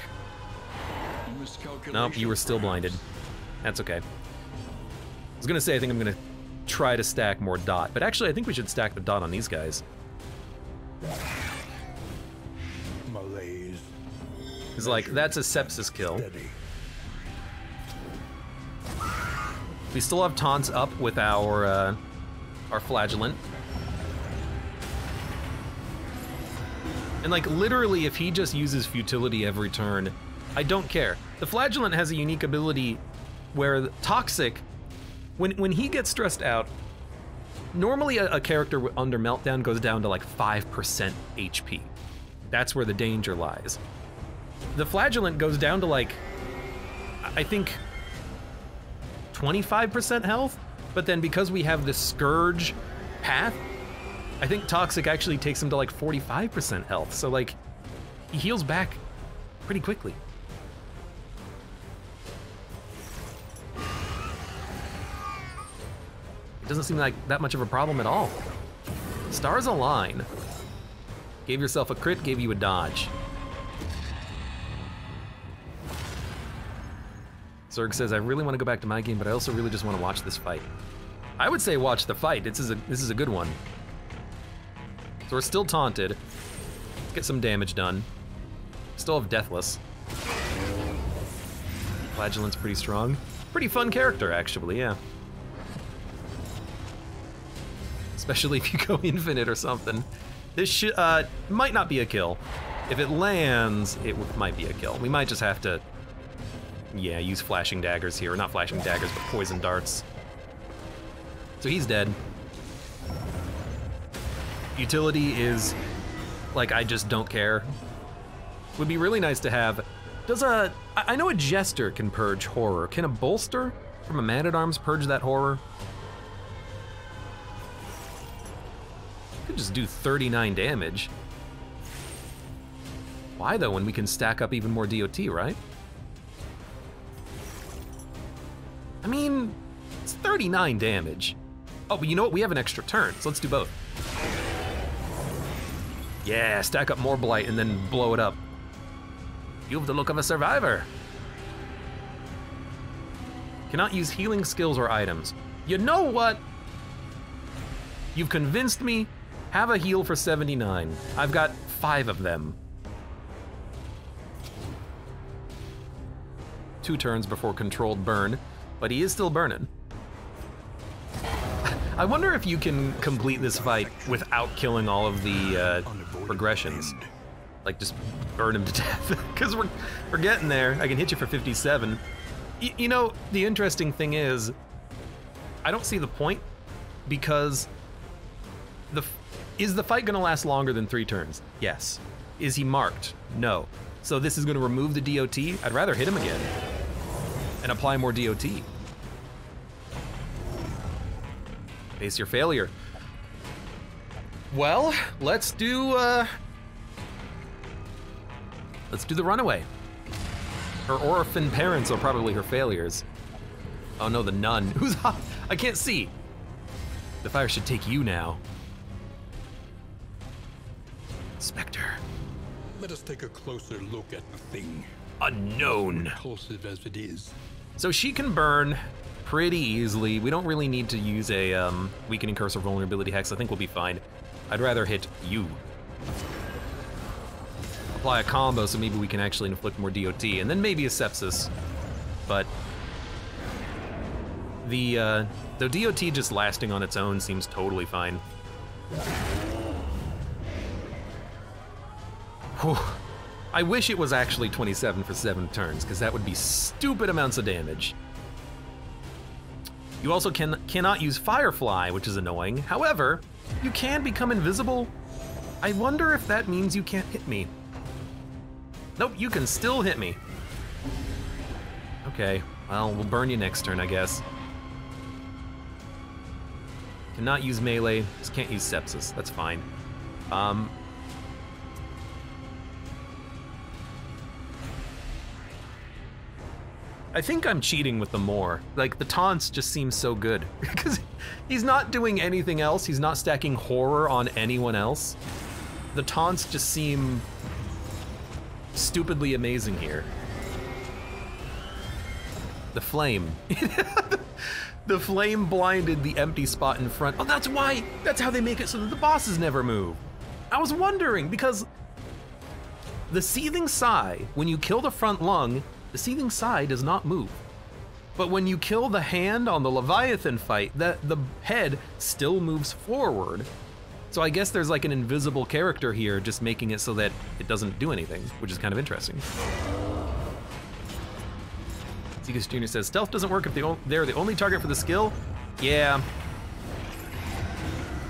Nope, you were still blinded. That's okay. I was gonna say, I think I'm gonna try to stack more dot, but actually I think we should stack the dot on these guys. Malaise. It's like, that's a sepsis kill. Steady. We still have taunts up with our flagellant. And like, literally, if he just uses futility every turn, I don't care. The flagellant has a unique ability where toxic, when he gets stressed out, normally a character under meltdown goes down to like 5% HP. That's where the danger lies. The flagellant goes down to like, I think, 25% health, but then because we have the Scourge path, I think Toxic actually takes him to like 45% health, so like, he heals back pretty quickly. It doesn't seem like that much of a problem at all. Stars align. Gave yourself a crit, gave you a dodge. Zerg says, I really want to go back to my game, but I also really just want to watch this fight. I would say watch the fight. This is a good one. So we're still taunted. Let's get some damage done. Still have Deathless. Flagellant's pretty strong. Pretty fun character, actually, yeah. Especially if you go infinite or something. This might not be a kill. If it lands, it might be a kill. We might just have to, yeah, use flashing daggers here. Not flashing daggers, but poison darts. So he's dead. Utility is, like, I just don't care. Would be really nice to have. I know a Jester can purge horror. Can a bolster from a Man-at-Arms purge that horror? Could just do 39 damage. Why though, when we can stack up even more DOT, right? I mean, it's 39 damage. Oh, but you know what? We have an extra turn, so let's do both. Yeah, stack up more Blight and then blow it up. You have the look of a survivor. Cannot use healing skills or items. You know what? You've convinced me. Have a heal for 79. I've got 5 of them. 2 turns before controlled burn, but he is still burning. I wonder if you can complete this fight without killing all of the progressions. Like, just burn him to death. Because we're getting there. I can hit you for 57. You know, the interesting thing is, I don't see the point, because is the fight gonna last longer than 3 turns? Yes. Is he marked? No. So this is gonna remove the DOT? I'd rather hit him again and apply more DOT. Face your failure. Well, let's do the runaway. Her orphan parents are probably her failures. Oh no, the nun. Who's up? I can't see. The fire should take you now. Spectre. Let us take a closer look at the thing. Unknown. Repulsive as it is. So she can burn pretty easily. We don't really need to use a weakening curse or vulnerability hex. I think we'll be fine. I'd rather hit you. Apply a combo so maybe we can actually inflict more DOT, and then maybe a sepsis. But the DOT just lasting on its own seems totally fine. Whew. I wish it was actually 27 for 7 turns, because that would be stupid amounts of damage. You also cannot use Firefly, which is annoying. However, you can become invisible. I wonder if that means you can't hit me. Nope, you can still hit me. Okay, well, we'll burn you next turn, I guess. Cannot use melee, just can't use sepsis, that's fine. I think I'm cheating with the more. Like, the taunts just seem so good. Because he's not doing anything else, he's not stacking horror on anyone else. The taunts just seem stupidly amazing here. The flame. The flame blinded the empty spot in front. Oh, that's why, that's how they make it so that the bosses never move. I was wondering, because the seething sigh, when you kill the front lung, the seething sigh does not move. But when you kill the hand on the Leviathan fight, the head still moves forward. So I guess there's like an invisible character here just making it so that it doesn't do anything, which is kind of interesting. Zegas Jr. says, stealth doesn't work if they're the only target for the skill? Yeah.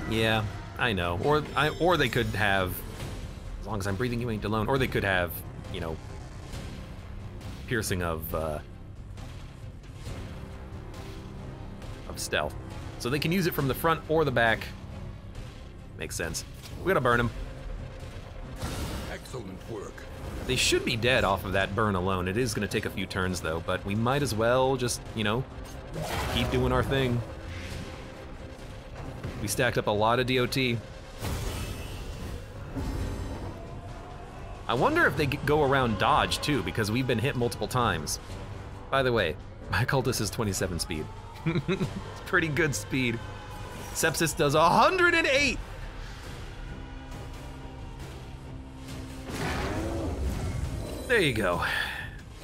Yeah, I know. Or they could have, as long as I'm breathing you ain't alone, or they could have, you know, piercing of stealth. So they can use it from the front or the back. Makes sense. We gotta burn them. Excellent work. They should be dead off of that burn alone. It is gonna take a few turns though, but we might as well just, you know, keep doing our thing. We stacked up a lot of DOT. I wonder if they go around dodge too, because we've been hit multiple times. By the way, my cultist is 27 speed. It's pretty good speed. Sepsis does 108! There you go.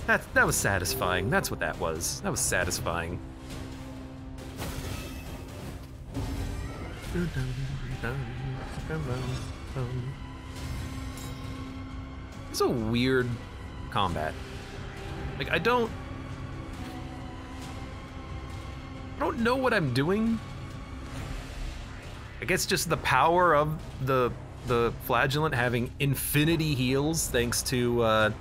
That was satisfying. That's what that was. That was satisfying. It's a weird combat. Like, I don't know what I'm doing. I guess just the power of the flagellant having infinity heals thanks to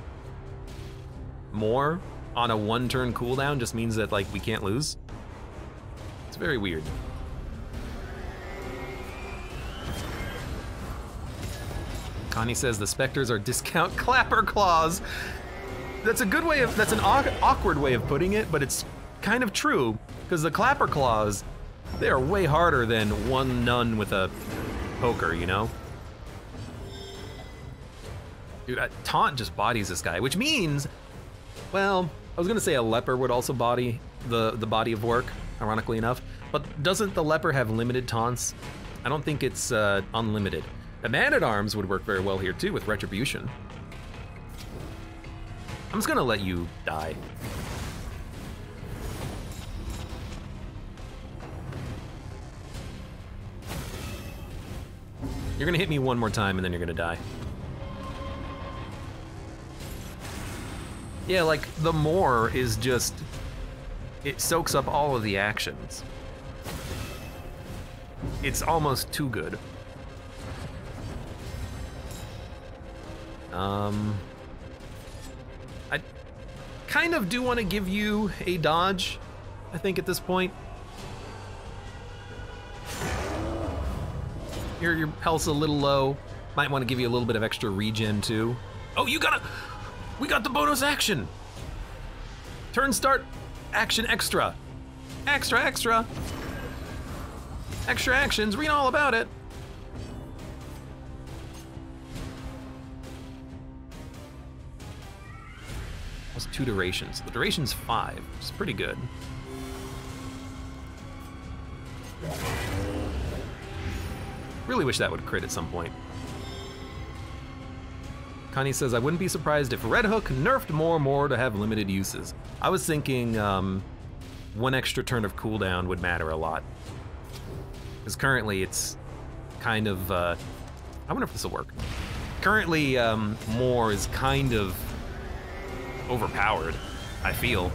more on a 1-turn cooldown just means that, like, we can't lose. It's very weird. Connie says the specters are discount clapper claws. That's a good way of, that's an awkward way of putting it, but it's kind of true, because the clapper claws, they are way harder than one nun with a poker, you know? Dude, Taunt just bodies this guy, which means, well, I was gonna say a leper would also body the body of work, ironically enough, but doesn't the leper have limited taunts? I don't think it's unlimited. A Man-at-Arms would work very well here too with Retribution. I'm just gonna let you die. You're gonna hit me one more time and then you're gonna die. Yeah, like, the more is just, it soaks up all of the actions. It's almost too good. I kind of do want to give you a dodge, I think, at this point. Your health's a little low. Might want to give you a little bit of extra regen, too. Oh, we got the bonus action! Turn start action extra. Extra. Extra actions, read all about it. That's 2 durations. The duration's 5, which is pretty good. Really wish that would crit at some point. Connie says, I wouldn't be surprised if Red Hook nerfed more to have limited uses. I was thinking 1 extra turn of cooldown would matter a lot. Because currently it's kind of, I wonder if this will work. Currently, more is kind of overpowered, I feel.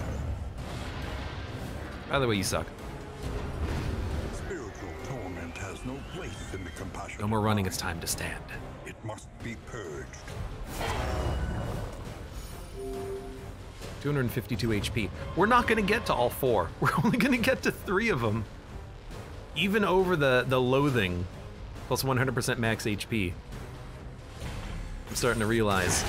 By the way, you suck. Spiritual torment has no place in the compassion. No more running, it's time to stand. It must be purged. 252 HP. We're not gonna get to all 4. We're only gonna get to 3 of them. Even over the loathing, plus 100% max HP. I'm starting to realize.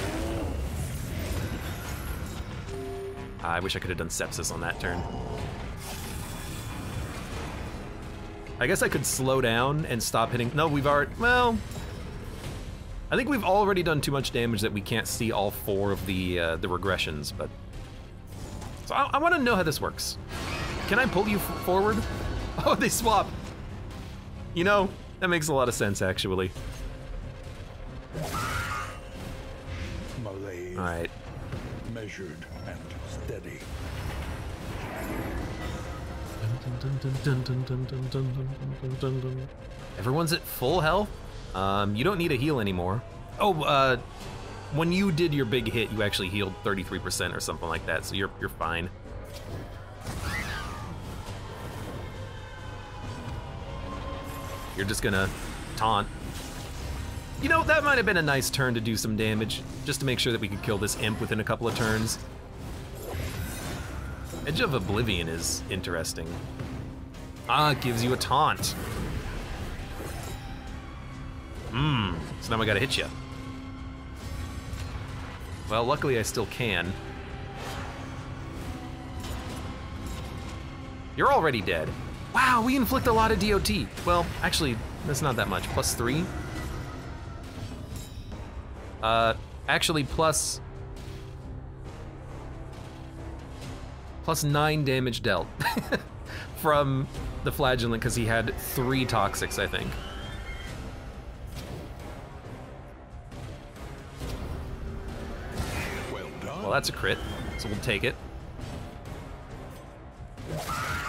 I wish I could have done sepsis on that turn. I guess I could slow down and stop hitting. No, we've already, well, I think we've already done too much damage that we can't see all 4 of the regressions, but. So I want to know how this works. Can I pull you forward? Oh, they swap. You know, that makes a lot of sense, actually. Malaise. All right. Measured and steady. Everyone's at full health. You don't need a heal anymore. Oh, when you did your big hit, you actually healed 33% or something like that, so you're fine. You're just gonna taunt. You know, that might have been a nice turn to do some damage, just to make sure that we could kill this imp within a couple of turns. Edge of Oblivion is interesting. Ah, it gives you a taunt. So now I gotta hit you. Well, luckily I still can. You're already dead. Wow, we inflict a lot of DOT. Well, actually, that's not that much. Plus 3? Actually, plus 9 damage dealt from the flagellant because he had 3 toxics, I think. Well, that's a crit, so we'll take it.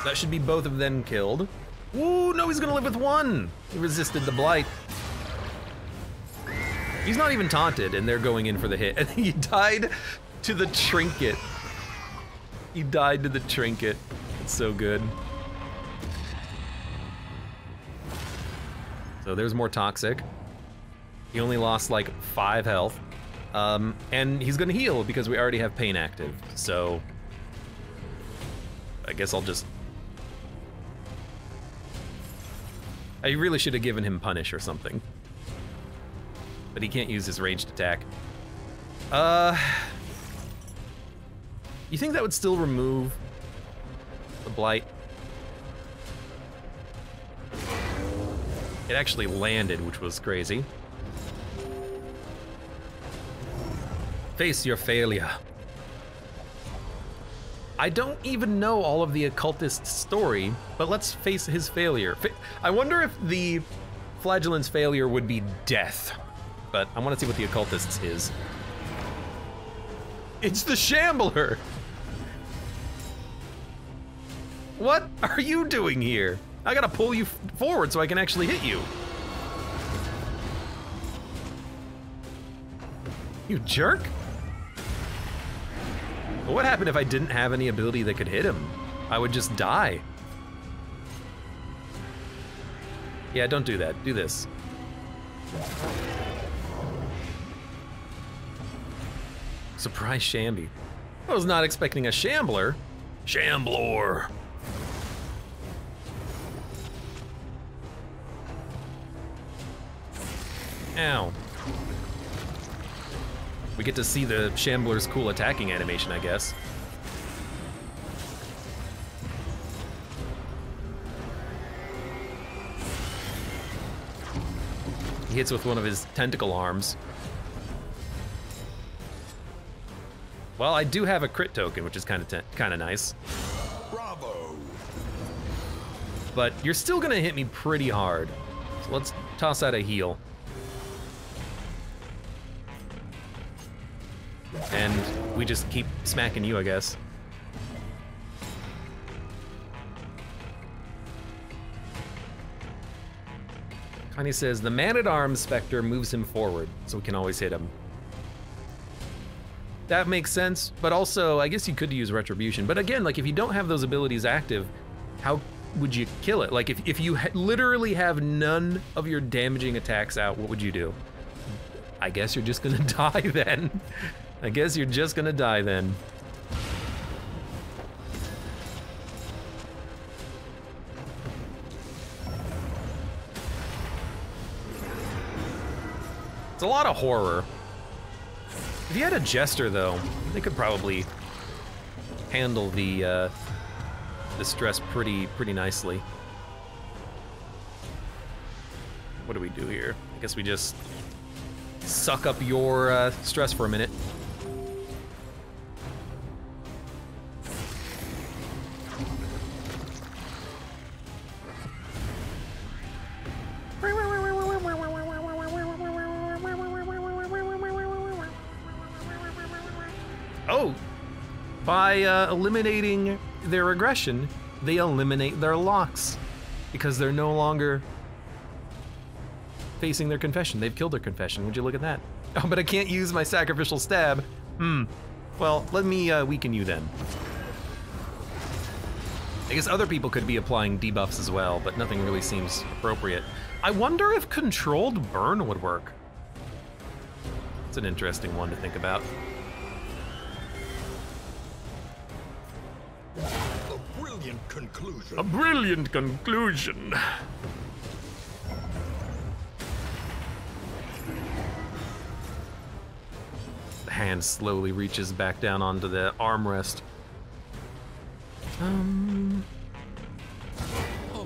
That should be both of them killed. Ooh, no, he's gonna live with 1. He resisted the blight. He's not even taunted, and they're going in for the hit. And he died to the trinket. He died to the trinket. It's so good. So there's more toxic. He only lost like 5 health. And he's gonna heal because we already have pain active. So I guess I'll just... I really should have given him punish or something. But he can't use his ranged attack. You think that would still remove the blight? It actually landed, which was crazy. Face your failure. I don't even know all of the occultist's story, but let's face his failure. I wonder if the flagellant's failure would be death, but I want to see what the occultist's is. It's the Shambler! What are you doing here? I gotta pull you forward so I can actually hit you. You jerk. But what happened if I didn't have any ability that could hit him? I would just die. Yeah, don't do that. Do this. Surprise Shambi. I was not expecting a Shambler. Shamblor. Ow. We get to see the Shambler's cool attacking animation, I guess. He hits with one of his tentacle arms. Well, I do have a crit token, which is kind of nice. Bravo. But you're still gonna hit me pretty hard. So let's toss out a heal. And we just keep smacking you, I guess. And he says, the man-at-arms specter moves him forward, so we can always hit him. That makes sense, but also, I guess you could use retribution. But again, like, if you don't have those abilities active, how would you kill it? Like, if you literally have none of your damaging attacks out, what would you do? I guess you're just gonna die then. I guess you're just gonna die then. It's a lot of horror. If you had a jester, though, they could probably handle the stress pretty nicely. What do we do here? I guess we just suck up your stress for a minute. Oh, by eliminating their aggression, they eliminate their locks because they're no longer facing their confession. They've killed their confession. Would you look at that? Oh, but I can't use my sacrificial stab. Well, let me weaken you then. I guess other people could be applying debuffs as well, but nothing really seems appropriate. I wonder if controlled burn would work. It's an interesting one to think about. A brilliant conclusion. A brilliant conclusion. The hand slowly reaches back down onto the armrest. A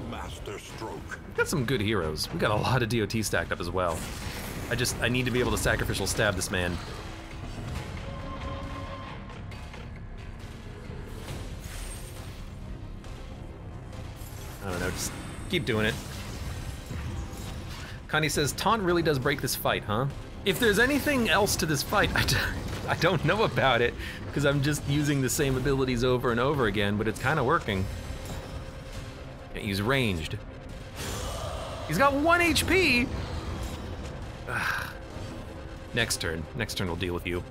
master stroke. We got some good heroes. We got a lot of DOT stacked up as well. I need to be able to sacrificial stab this man. I don't know, just keep doing it. Connie says, taunt really does break this fight, huh? If there's anything else to this fight, I don't know about it, because I'm just using the same abilities over and over again, but it's kind of working. Can't use ranged. He's got 1 HP! Ugh. Next turn we'll deal with you.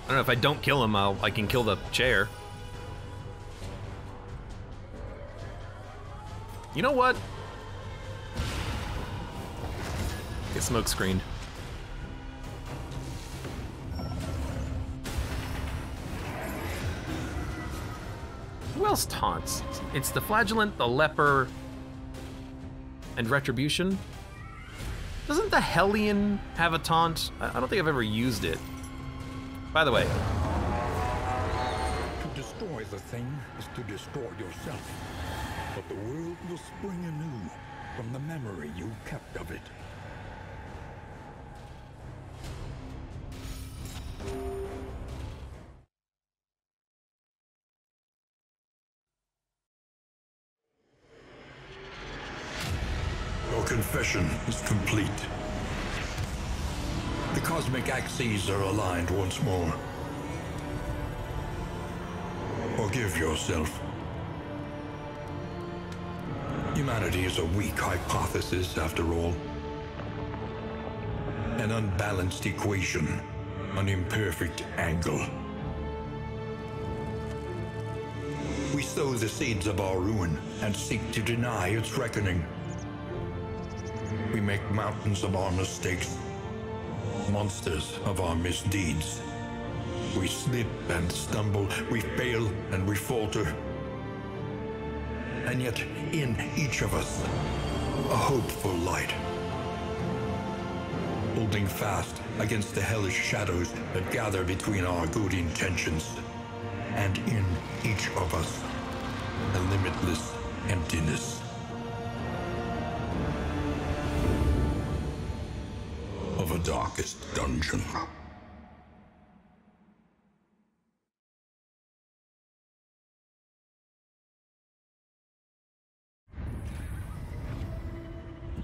I don't know, if I don't kill him, I can kill the chair. You know what? Get smoke screened. Who else taunts? It's the Flagellant, the Leper, and Retribution. Doesn't the Hellion have a taunt? I don't think I've ever used it. By the way. To destroy the thing is to destroy yourself. But the world will spring anew from the memory you kept of it. Your confession is complete. The cosmic axes are aligned once more. Forgive yourself. Humanity is a weak hypothesis, after all. An unbalanced equation, an imperfect angle. We sow the seeds of our ruin and seek to deny its reckoning. We make mountains of our mistakes, monsters of our misdeeds. We slip and stumble, we fail and we falter. And yet, in each of us, a hopeful light. Holding fast against the hellish shadows that gather between our good intentions. And in each of us, a limitless emptiness. Of a darkest dungeon.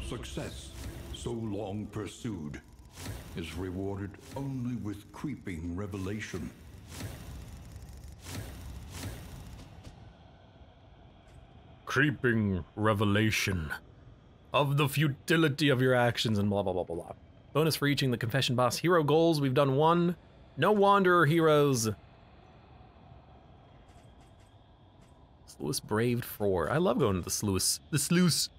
Success, so long pursued, is rewarded only with creeping revelation. creeping revelation of the futility of your actions and blah, blah, blah, blah, blah. Bonus for reaching the confession boss. Hero goals, we've done 1. No wanderer heroes. Sluice braved 4. I love going to the sluice. The sluice.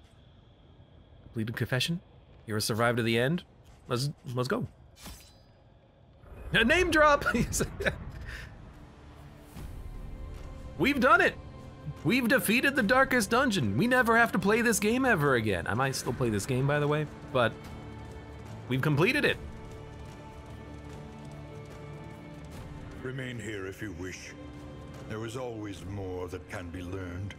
Completed confession. Hero survived to the end. Let's go. A name drop! We've done it! We've defeated the darkest dungeon. We never have to play this game ever again. I might still play this game, by the way, but we've completed it. Remain here if you wish. There is always more that can be learned.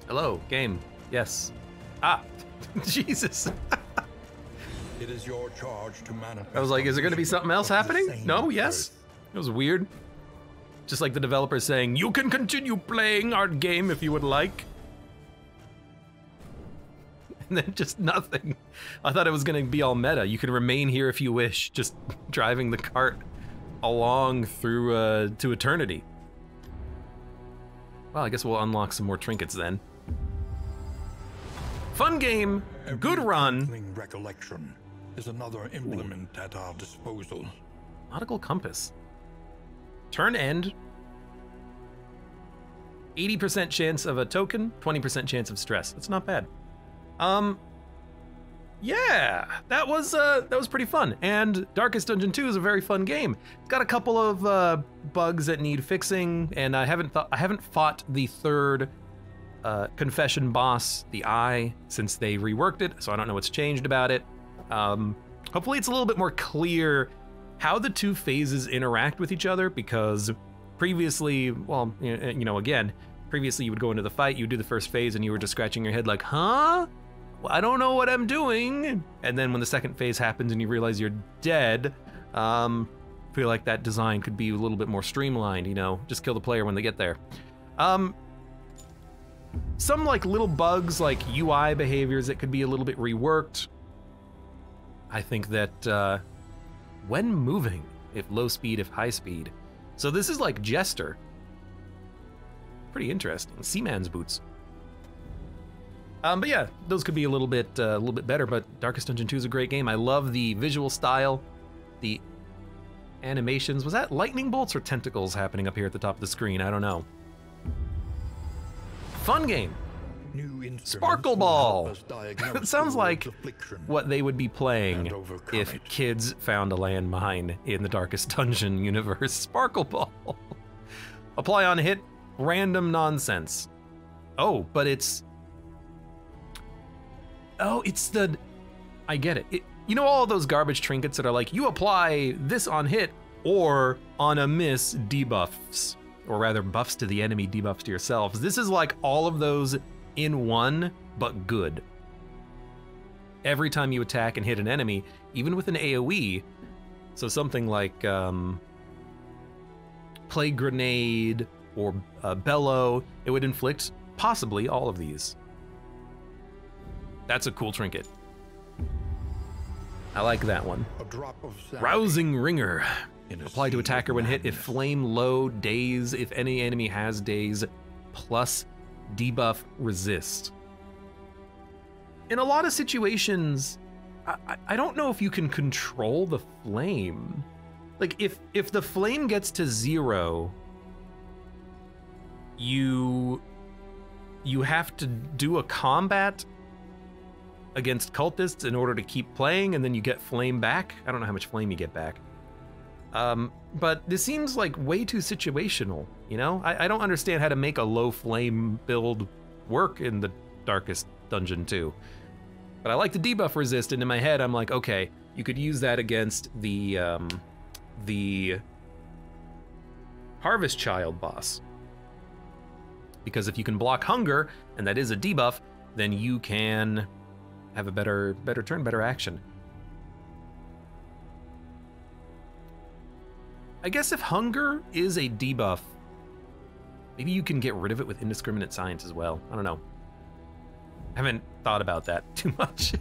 Hello, game. Yes. Ah, Jesus. It is your charge to manifest. I was like, is there gonna be something else happening? No, yes. It was weird. Just like the developer saying, you can continue playing our game if you would like. And then just nothing. I thought it was gonna be all meta. You can remain here if you wish, just driving the cart along through to eternity. Well, I guess we'll unlock some more trinkets then. Fun game, good run. Recollection is another implement at our disposal. Nautical compass. Turn end. 80% chance of a token, 20% chance of stress. That's not bad. Yeah, that was pretty fun. And Darkest Dungeon 2 is a very fun game. It's got a couple of bugs that need fixing, and I haven't fought the third confession boss, the Eye, since they reworked it, so I don't know what's changed about it. Hopefully it's a little bit more clear how the two phases interact with each other, because previously, well, you know, again, previously you would go into the fight, you would do the first phase, and you were just scratching your head like, huh? Well, I don't know what I'm doing. And then when the second phase happens and you realize you're dead, I feel like that design could be a little bit more streamlined, you know, just kill the player when they get there. Some like little bugs like UI behaviors that could be a little bit reworked. I think that when moving, if low speed, if high speed. So this is like Jester. Pretty interesting. Seaman's boots. But yeah, those could be a little bit better, but Darkest Dungeon 2 is a great game. I love the visual style, the animations. Was that lightning bolts or tentacles happening up here at the top of the screen? I don't know. Fun game. Sparkle Ball. It sounds like what they would be playing if kids found a landmine in the Darkest Dungeon universe. Sparkle Ball. Apply on hit, random nonsense. Oh, but it's... Oh, it's the... I get it. You know all those garbage trinkets that are like, you apply this on hit, or on a miss, debuffs. Or rather, buffs to the enemy, debuffs to yourselves. This is like all of those in one, but good. Every time you attack and hit an enemy, even with an AoE, so something like Plague Grenade or Bellow, it would inflict possibly all of these. That's a cool trinket. I like that one. Rousing Ringer. Apply to attacker when hit if flame low, daze, if any enemy has daze, plus debuff resist. In a lot of situations, I don't know if you can control the flame. Like if the flame gets to 0, you have to do a combat against cultists in order to keep playing, and then you get flame back. I don't know how much flame you get back. But this seems like way too situational, you know? I don't understand how to make a low flame build work in the Darkest Dungeon 2. But I like the debuff resist, and in my head I'm like, okay, you could use that against the Harvest Child boss. Because if you can block hunger, and that is a debuff, then you can have a better turn, better action. I guess if hunger is a debuff, maybe you can get rid of it with indiscriminate science as well. I don't know. I haven't thought about that too much.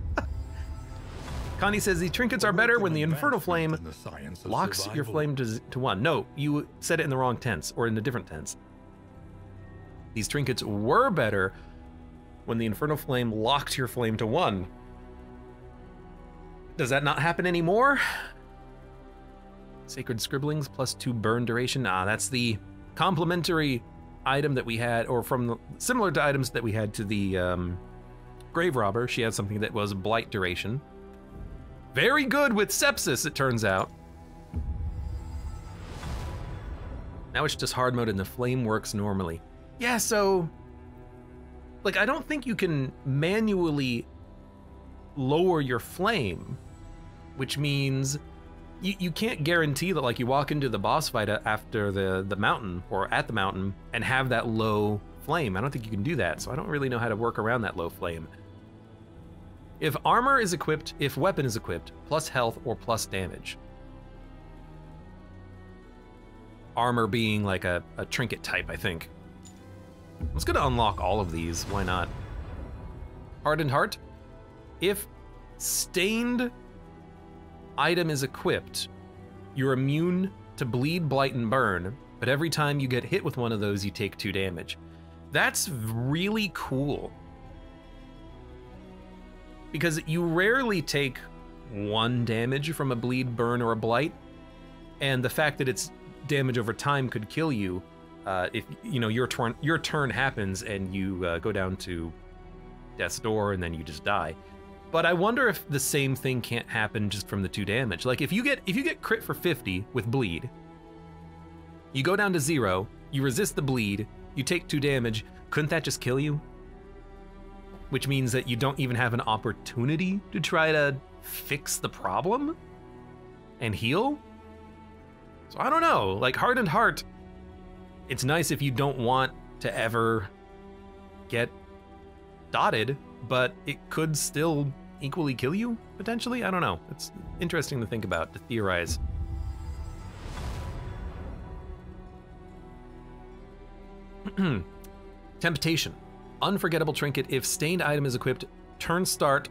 Connie says the trinkets are better when the Infernal Flame locks your flame to 1. No, you said it in the wrong tense, or in a different tense. These trinkets were better when the Infernal Flame locked your flame to 1. Does that not happen anymore? Sacred Scribblings plus 2 burn duration. Ah, that's the complementary item that we had, or from the, similar to items that we had to the Grave Robber. She had something that was blight duration. Very good with sepsis, it turns out. Now it's just hard mode and the flame works normally. Yeah, so, like, I don't think you can manually lower your flame, which means you can't guarantee that, like, you walk into the boss fight after the mountain, or at the mountain, and have that low flame. I don't think you can do that, so I don't really know how to work around that low flame. If armor is equipped, if weapon is equipped, plus health or plus damage. Armor being like a trinket type, I think. Let's go to unlock all of these, why not? Hardened Heart. If stained item is equipped, you're immune to bleed, blight, and burn, but every time you get hit with one of those, you take 2 damage. That's really cool. Because you rarely take 1 damage from a bleed, burn, or a blight, and the fact that it's damage over time could kill you if your turn happens and you go down to death's door and then you just die. But I wonder if the same thing can't happen just from the 2 damage. Like if you get crit for 50 with bleed, you go down to 0, you resist the bleed, you take 2 damage, couldn't that just kill you? Which means that you don't even have an opportunity to try to fix the problem and heal? So I don't know, like Hardened Heart, it's nice if you don't want to ever get dotted, but it could still equally kill you, potentially? I don't know, it's interesting to think about, to theorize. Temptation. Unforgettable trinket. If stained item is equipped, turn start,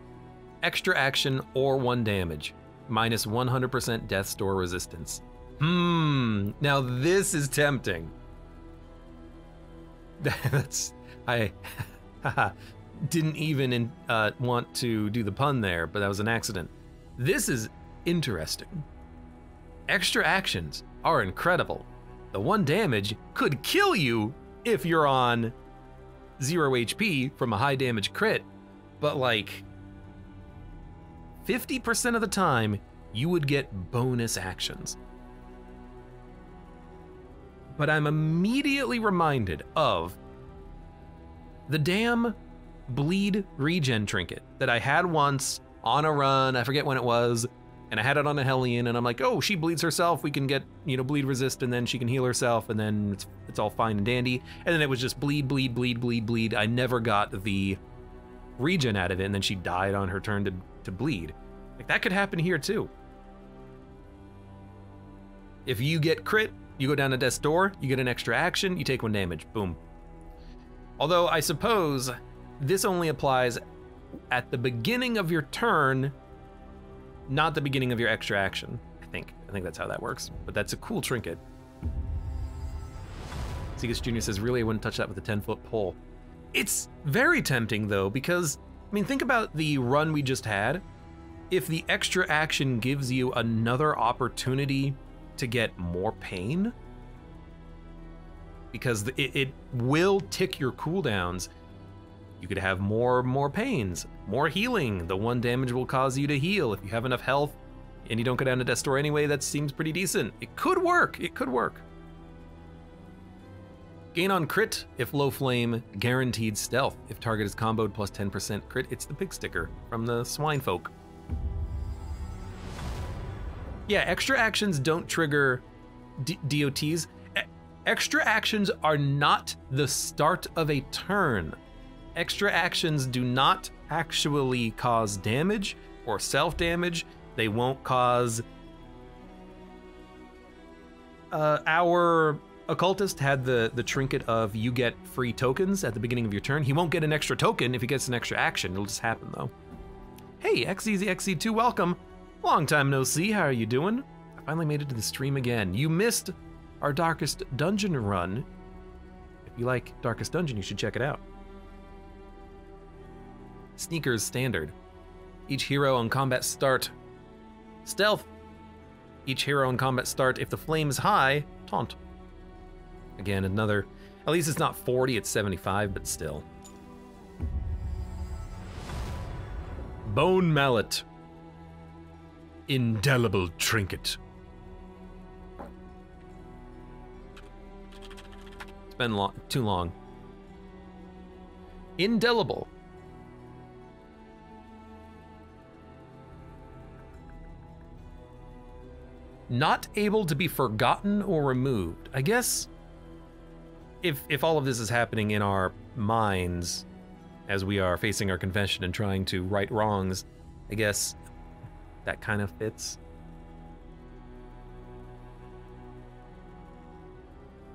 extra action, or 1 damage. Minus 100% death store resistance. Now this is tempting. I didn't even want to do the pun there, but that was an accident. This is interesting. Extra actions are incredible. The 1 damage could kill you if you're on 0 HP from a high damage crit, but like 50% of the time you would get bonus actions. But I'm immediately reminded of the damn bleed regen trinket that I had once on a run, I forget when it was, and I had it on a Hellion, and I'm like, oh, she bleeds herself, we can get, bleed resist, and then she can heal herself, and then it's all fine and dandy. And then it was just bleed, bleed, bleed, bleed, bleed. I never got the regen out of it, and then she died on her turn to bleed. Like, that could happen here too. If you get crit, you go down to death's door, you get an extra action, you take 1 damage, boom. Although I suppose this only applies at the beginning of your turn, not the beginning of your extra action, I think. I think that's how that works, but that's a cool trinket. Segas Jr. says, really, I wouldn't touch that with a 10-foot pole. It's very tempting though, because, I mean, think about the run we just had. If the extra action gives you another opportunity to get more pain, because it will tick your cooldowns, you could have more pains, more healing. The 1 damage will cause you to heal. If you have enough health and you don't go down to death's door anyway, that seems pretty decent. It could work, it could work. Gain on crit if low flame, guaranteed stealth. If target is comboed plus 10% crit, it's the pig sticker from the swine folk. Yeah, extra actions don't trigger DOTs. Extra actions are not the start of a turn. Extra actions do not actually cause damage or self-damage. They won't cause our Occultist had the trinket of you get free tokens at the beginning of your turn. He won't get an extra token if he gets an extra action. It'll just happen though. Hey, XEZ2, welcome. Long time no see, how are you doing? I finally made it to the stream again. You missed our Darkest Dungeon run. If you like Darkest Dungeon, you should check it out. Sneakers standard. Each hero on combat start. Stealth. Each hero on combat start, if the flame is high, taunt. Again, another, at least it's not 40, it's 75, but still. Bone Mallet. Indelible trinket. It's been too long. Indelible. Not able to be forgotten or removed. I guess if all of this is happening in our minds as we are facing our confession and trying to right wrongs, I guess that kind of fits.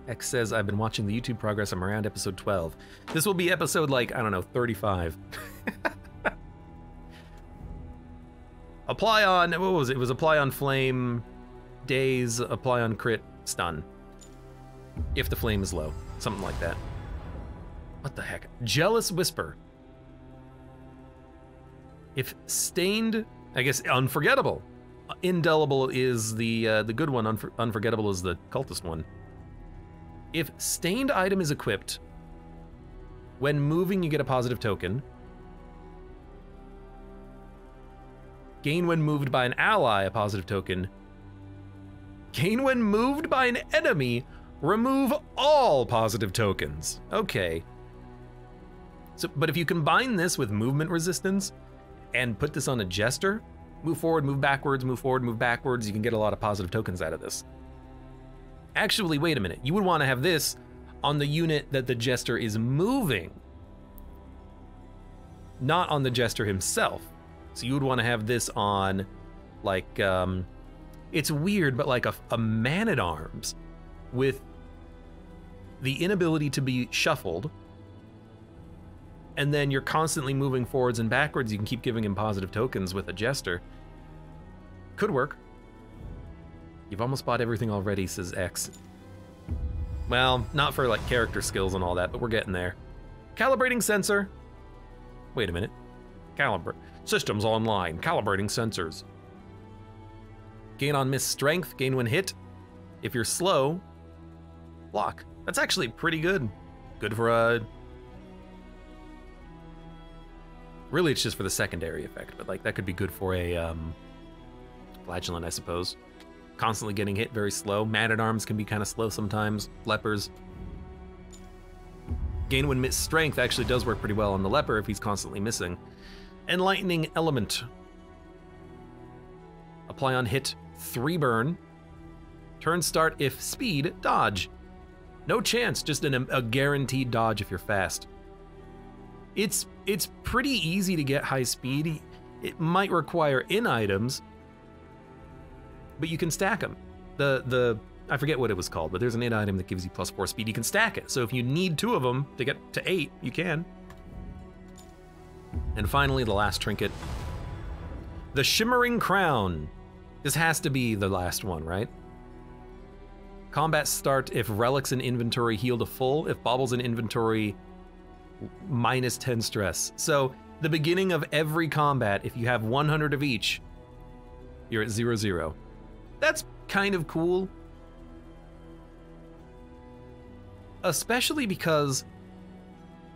X says, I've been watching the YouTube progress. I'm around episode 12. This will be episode, like, I don't know, 35. Apply on, what was it? It was apply on flame, daze, apply on crit, stun. If the flame is low, something like that. What the heck? Jealous Whisper. If stained, I guess unforgettable. Indelible is the good one, unforgettable is the cultist one. If stained item is equipped, when moving you get a positive token. Gain when moved by an ally, a positive token. Gain when moved by an enemy, remove all positive tokens. Okay. So, but if you combine this with movement resistance and put this on a jester, move forward, move backwards, move forward, move backwards, you can get a lot of positive tokens out of this. Actually, wait a minute. You would want to have this on the unit that the jester is moving, not on the jester himself. So you would want to have this on, like, it's weird, but like a man-at-arms with the inability to be shuffled, and then you're constantly moving forwards and backwards. You can keep giving him positive tokens with a jester. Could work. You've almost bought everything already, says X. Well, not for like character skills and all that, but we're getting there. Calibrating sensor. Wait a minute. Calibrate. Systems online. Calibrating sensors. Gain on miss strength. Gain when hit. If you're slow, block. That's actually pretty good. Good for a... Really, it's just for the secondary effect, but like that could be good for a flagellant, I suppose. Constantly getting hit, very slow. Man-at-arms can be kind of slow sometimes. Lepers. Gain when miss strength actually does work pretty well on the leper if he's constantly missing. Enlightening element. Apply on hit, 3 burn. Turn start if speed, dodge. No chance, just a guaranteed dodge if you're fast. It's pretty easy to get high speed. It might require in items, but you can stack them. I forget what it was called, but there's an in item that gives you +4 speed. You can stack it. So if you need 2 of them to get to 8, you can. And finally, the last trinket. The Shimmering Crown. This has to be the last one, right? Combat start if relics in inventory heal to full. If baubles in inventory, -10 stress. So the beginning of every combat, if you have 100 of each, you're at 0/0. That's kind of cool. Especially because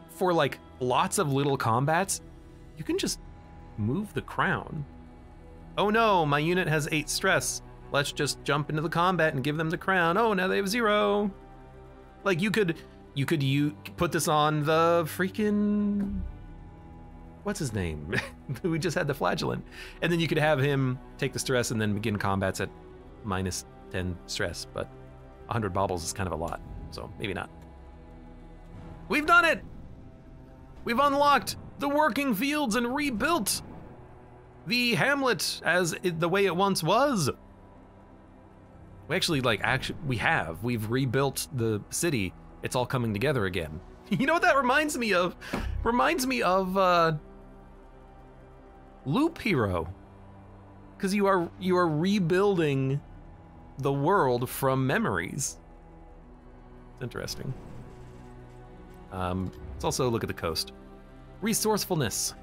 for like lots of little combats, you can just move the crown. Oh no, my unit has 8 stress. Let's just jump into the combat and give them the crown. Oh, now they have 0. Like you could put this on the freaking, what's his name? We just had the flagellant. And then you could have him take the stress and then begin combats at -10 stress, but 100 baubles is kind of a lot, so maybe not. We've done it! We've unlocked the working fields and rebuilt the hamlet as the way it once was. We actually, like, we've rebuilt the city. It's all coming together again. You know what that reminds me of? Reminds me of, Loop Hero. Because you are rebuilding the world from memories. It's interesting. Let's also look at the coast. Resourcefulness.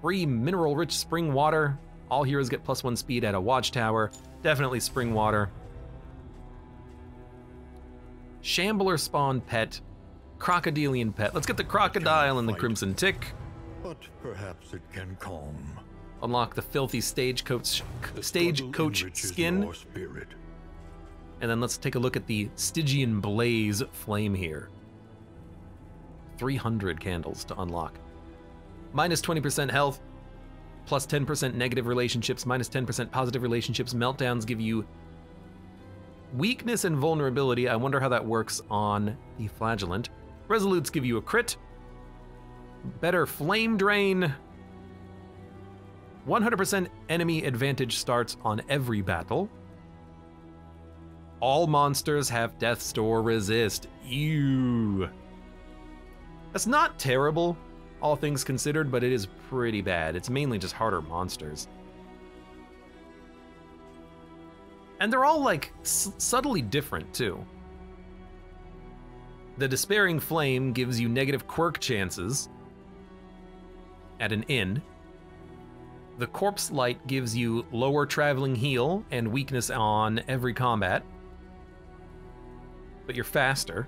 Free mineral-rich spring water. All heroes get +1 speed at a watchtower. Definitely spring water. Shambler spawn pet. Crocodilian pet. Let's get the crocodile and the crimson tick. But perhaps it can calm. Unlock the filthy stagecoach skin. Your spirit. And then let's take a look at the Stygian Blaze flame here. 300 candles to unlock. Minus 20% health, plus 10% negative relationships, minus 10% positive relationships. Meltdowns give you weakness and vulnerability. I wonder how that works on the Flagellant. Resolutes give you a crit. Better flame drain. 100% enemy advantage starts on every battle. All monsters have Death's Door resist. Ew. That's not terrible, all things considered, but it is pretty bad. It's mainly just harder monsters. And they're all, like, subtly different, too. The Despairing Flame gives you negative quirk chances at an inn. The Corpse Light gives you lower traveling heal and weakness on every combat, but you're faster.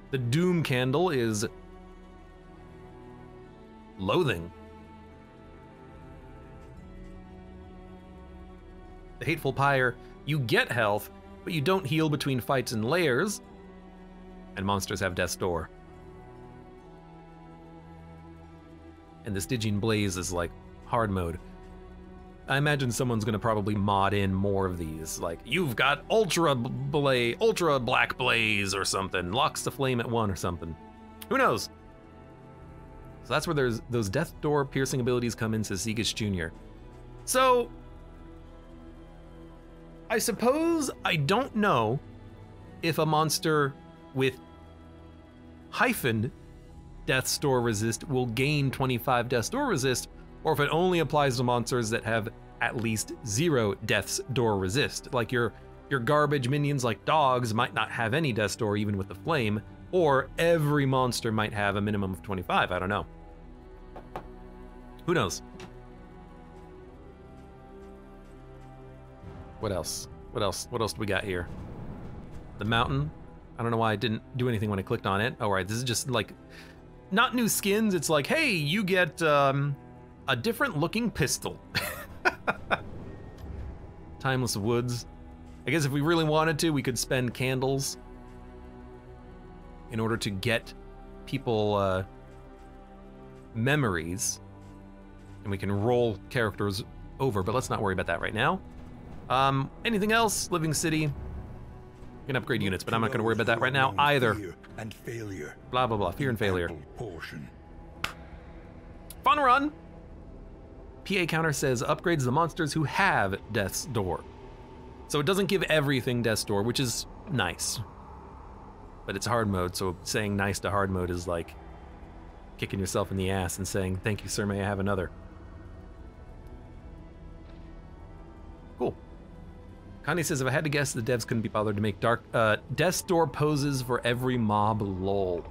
The Doom Candle is loathing. The Hateful Pyre, you get health, but you don't heal between fights and layers, and monsters have Death's Door. And the Stygian Blaze is like hard mode. I imagine someone's gonna probably mod in more of these, like you've got Ultra Black Blaze or something, locks the flame at 1 or something. Who knows? So that's where there's those Death Door piercing abilities come in, says Segus Jr. So I suppose I don't know if a monster with hyphen Death's Door resist will gain 25 Death's Door resist, or if it only applies to monsters that have at least 0 Death's Door resist. Like your garbage minions like dogs might not have any Death's Door even with the flame, or every monster might have a minimum of 25, I don't know. Who knows? What else? What else do we got here? The mountain. I don't know why I didn't do anything when I clicked on it. All right, this is just like, not new skins, it's like, hey, you get a different looking pistol. Timeless Woods. I guess if we really wanted to, we could spend candles in order to get people memories, and we can roll characters over, but let's not worry about that right now. Anything else? Living City. You can upgrade units, but I'm not going to worry about that right now either. Fear and failure. Blah, blah, blah. Fear and failure. Portion. Fun run! PA Counter says upgrades the monsters who have Death's Door. So it doesn't give everything Death's Door, which is nice. But it's hard mode, so saying nice to hard mode is like kicking yourself in the ass and saying, thank you, sir, may I have another. Cool. Connie says, if I had to guess, the devs couldn't be bothered to make Death's Door poses for every mob, lol.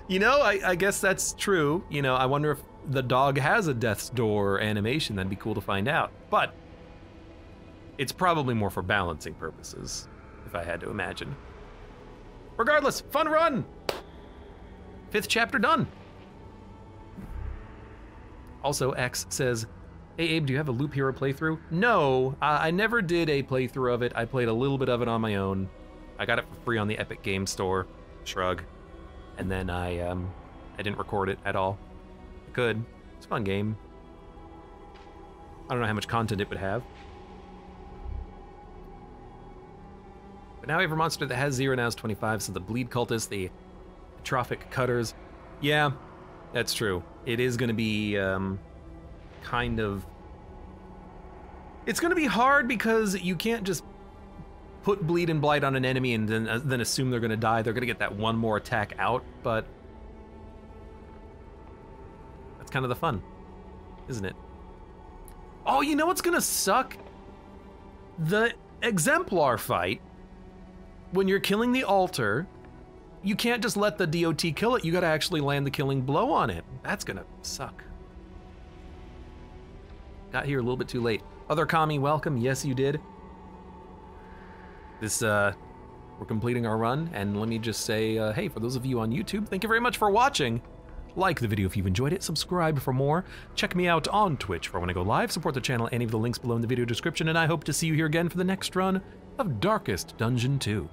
You know, I guess that's true. You know, I wonder if the dog has a Death's Door animation. That'd be cool to find out. But it's probably more for balancing purposes, if I had to imagine. Regardless, fun run! 5th chapter done. Also, X says, hey Abe, do you have a Loop Hero playthrough? No, I never did a playthrough of it. I played a little bit of it on my own. I got it for free on the Epic Game Store. Shrug. And then I didn't record it at all. I could. It's a fun game. I don't know how much content it would have. But now every monster that has 0 now is 25, so the Bleed Cultists, the Atrophic Cutters. Yeah, that's true. It is going to be kind of It's gonna be hard because you can't just put Bleed and Blight on an enemy and then assume they're gonna die. They're gonna get that one more attack out, but that's kind of the fun, isn't it? Oh, you know what's gonna suck? The Exemplar fight, when you're killing the altar, you can't just let the DOT kill it. You gotta actually land the killing blow on it. That's gonna suck. Got here a little bit too late. Other Kami, welcome. Yes, you did. This, we're completing our run, and let me just say, hey, for those of you on YouTube, thank you very much for watching. Like the video if you've enjoyed it, subscribe for more, check me out on Twitch for when I go live, support the channel, any of the links below in the video description, and I hope to see you here again for the next run of Darkest Dungeon 2.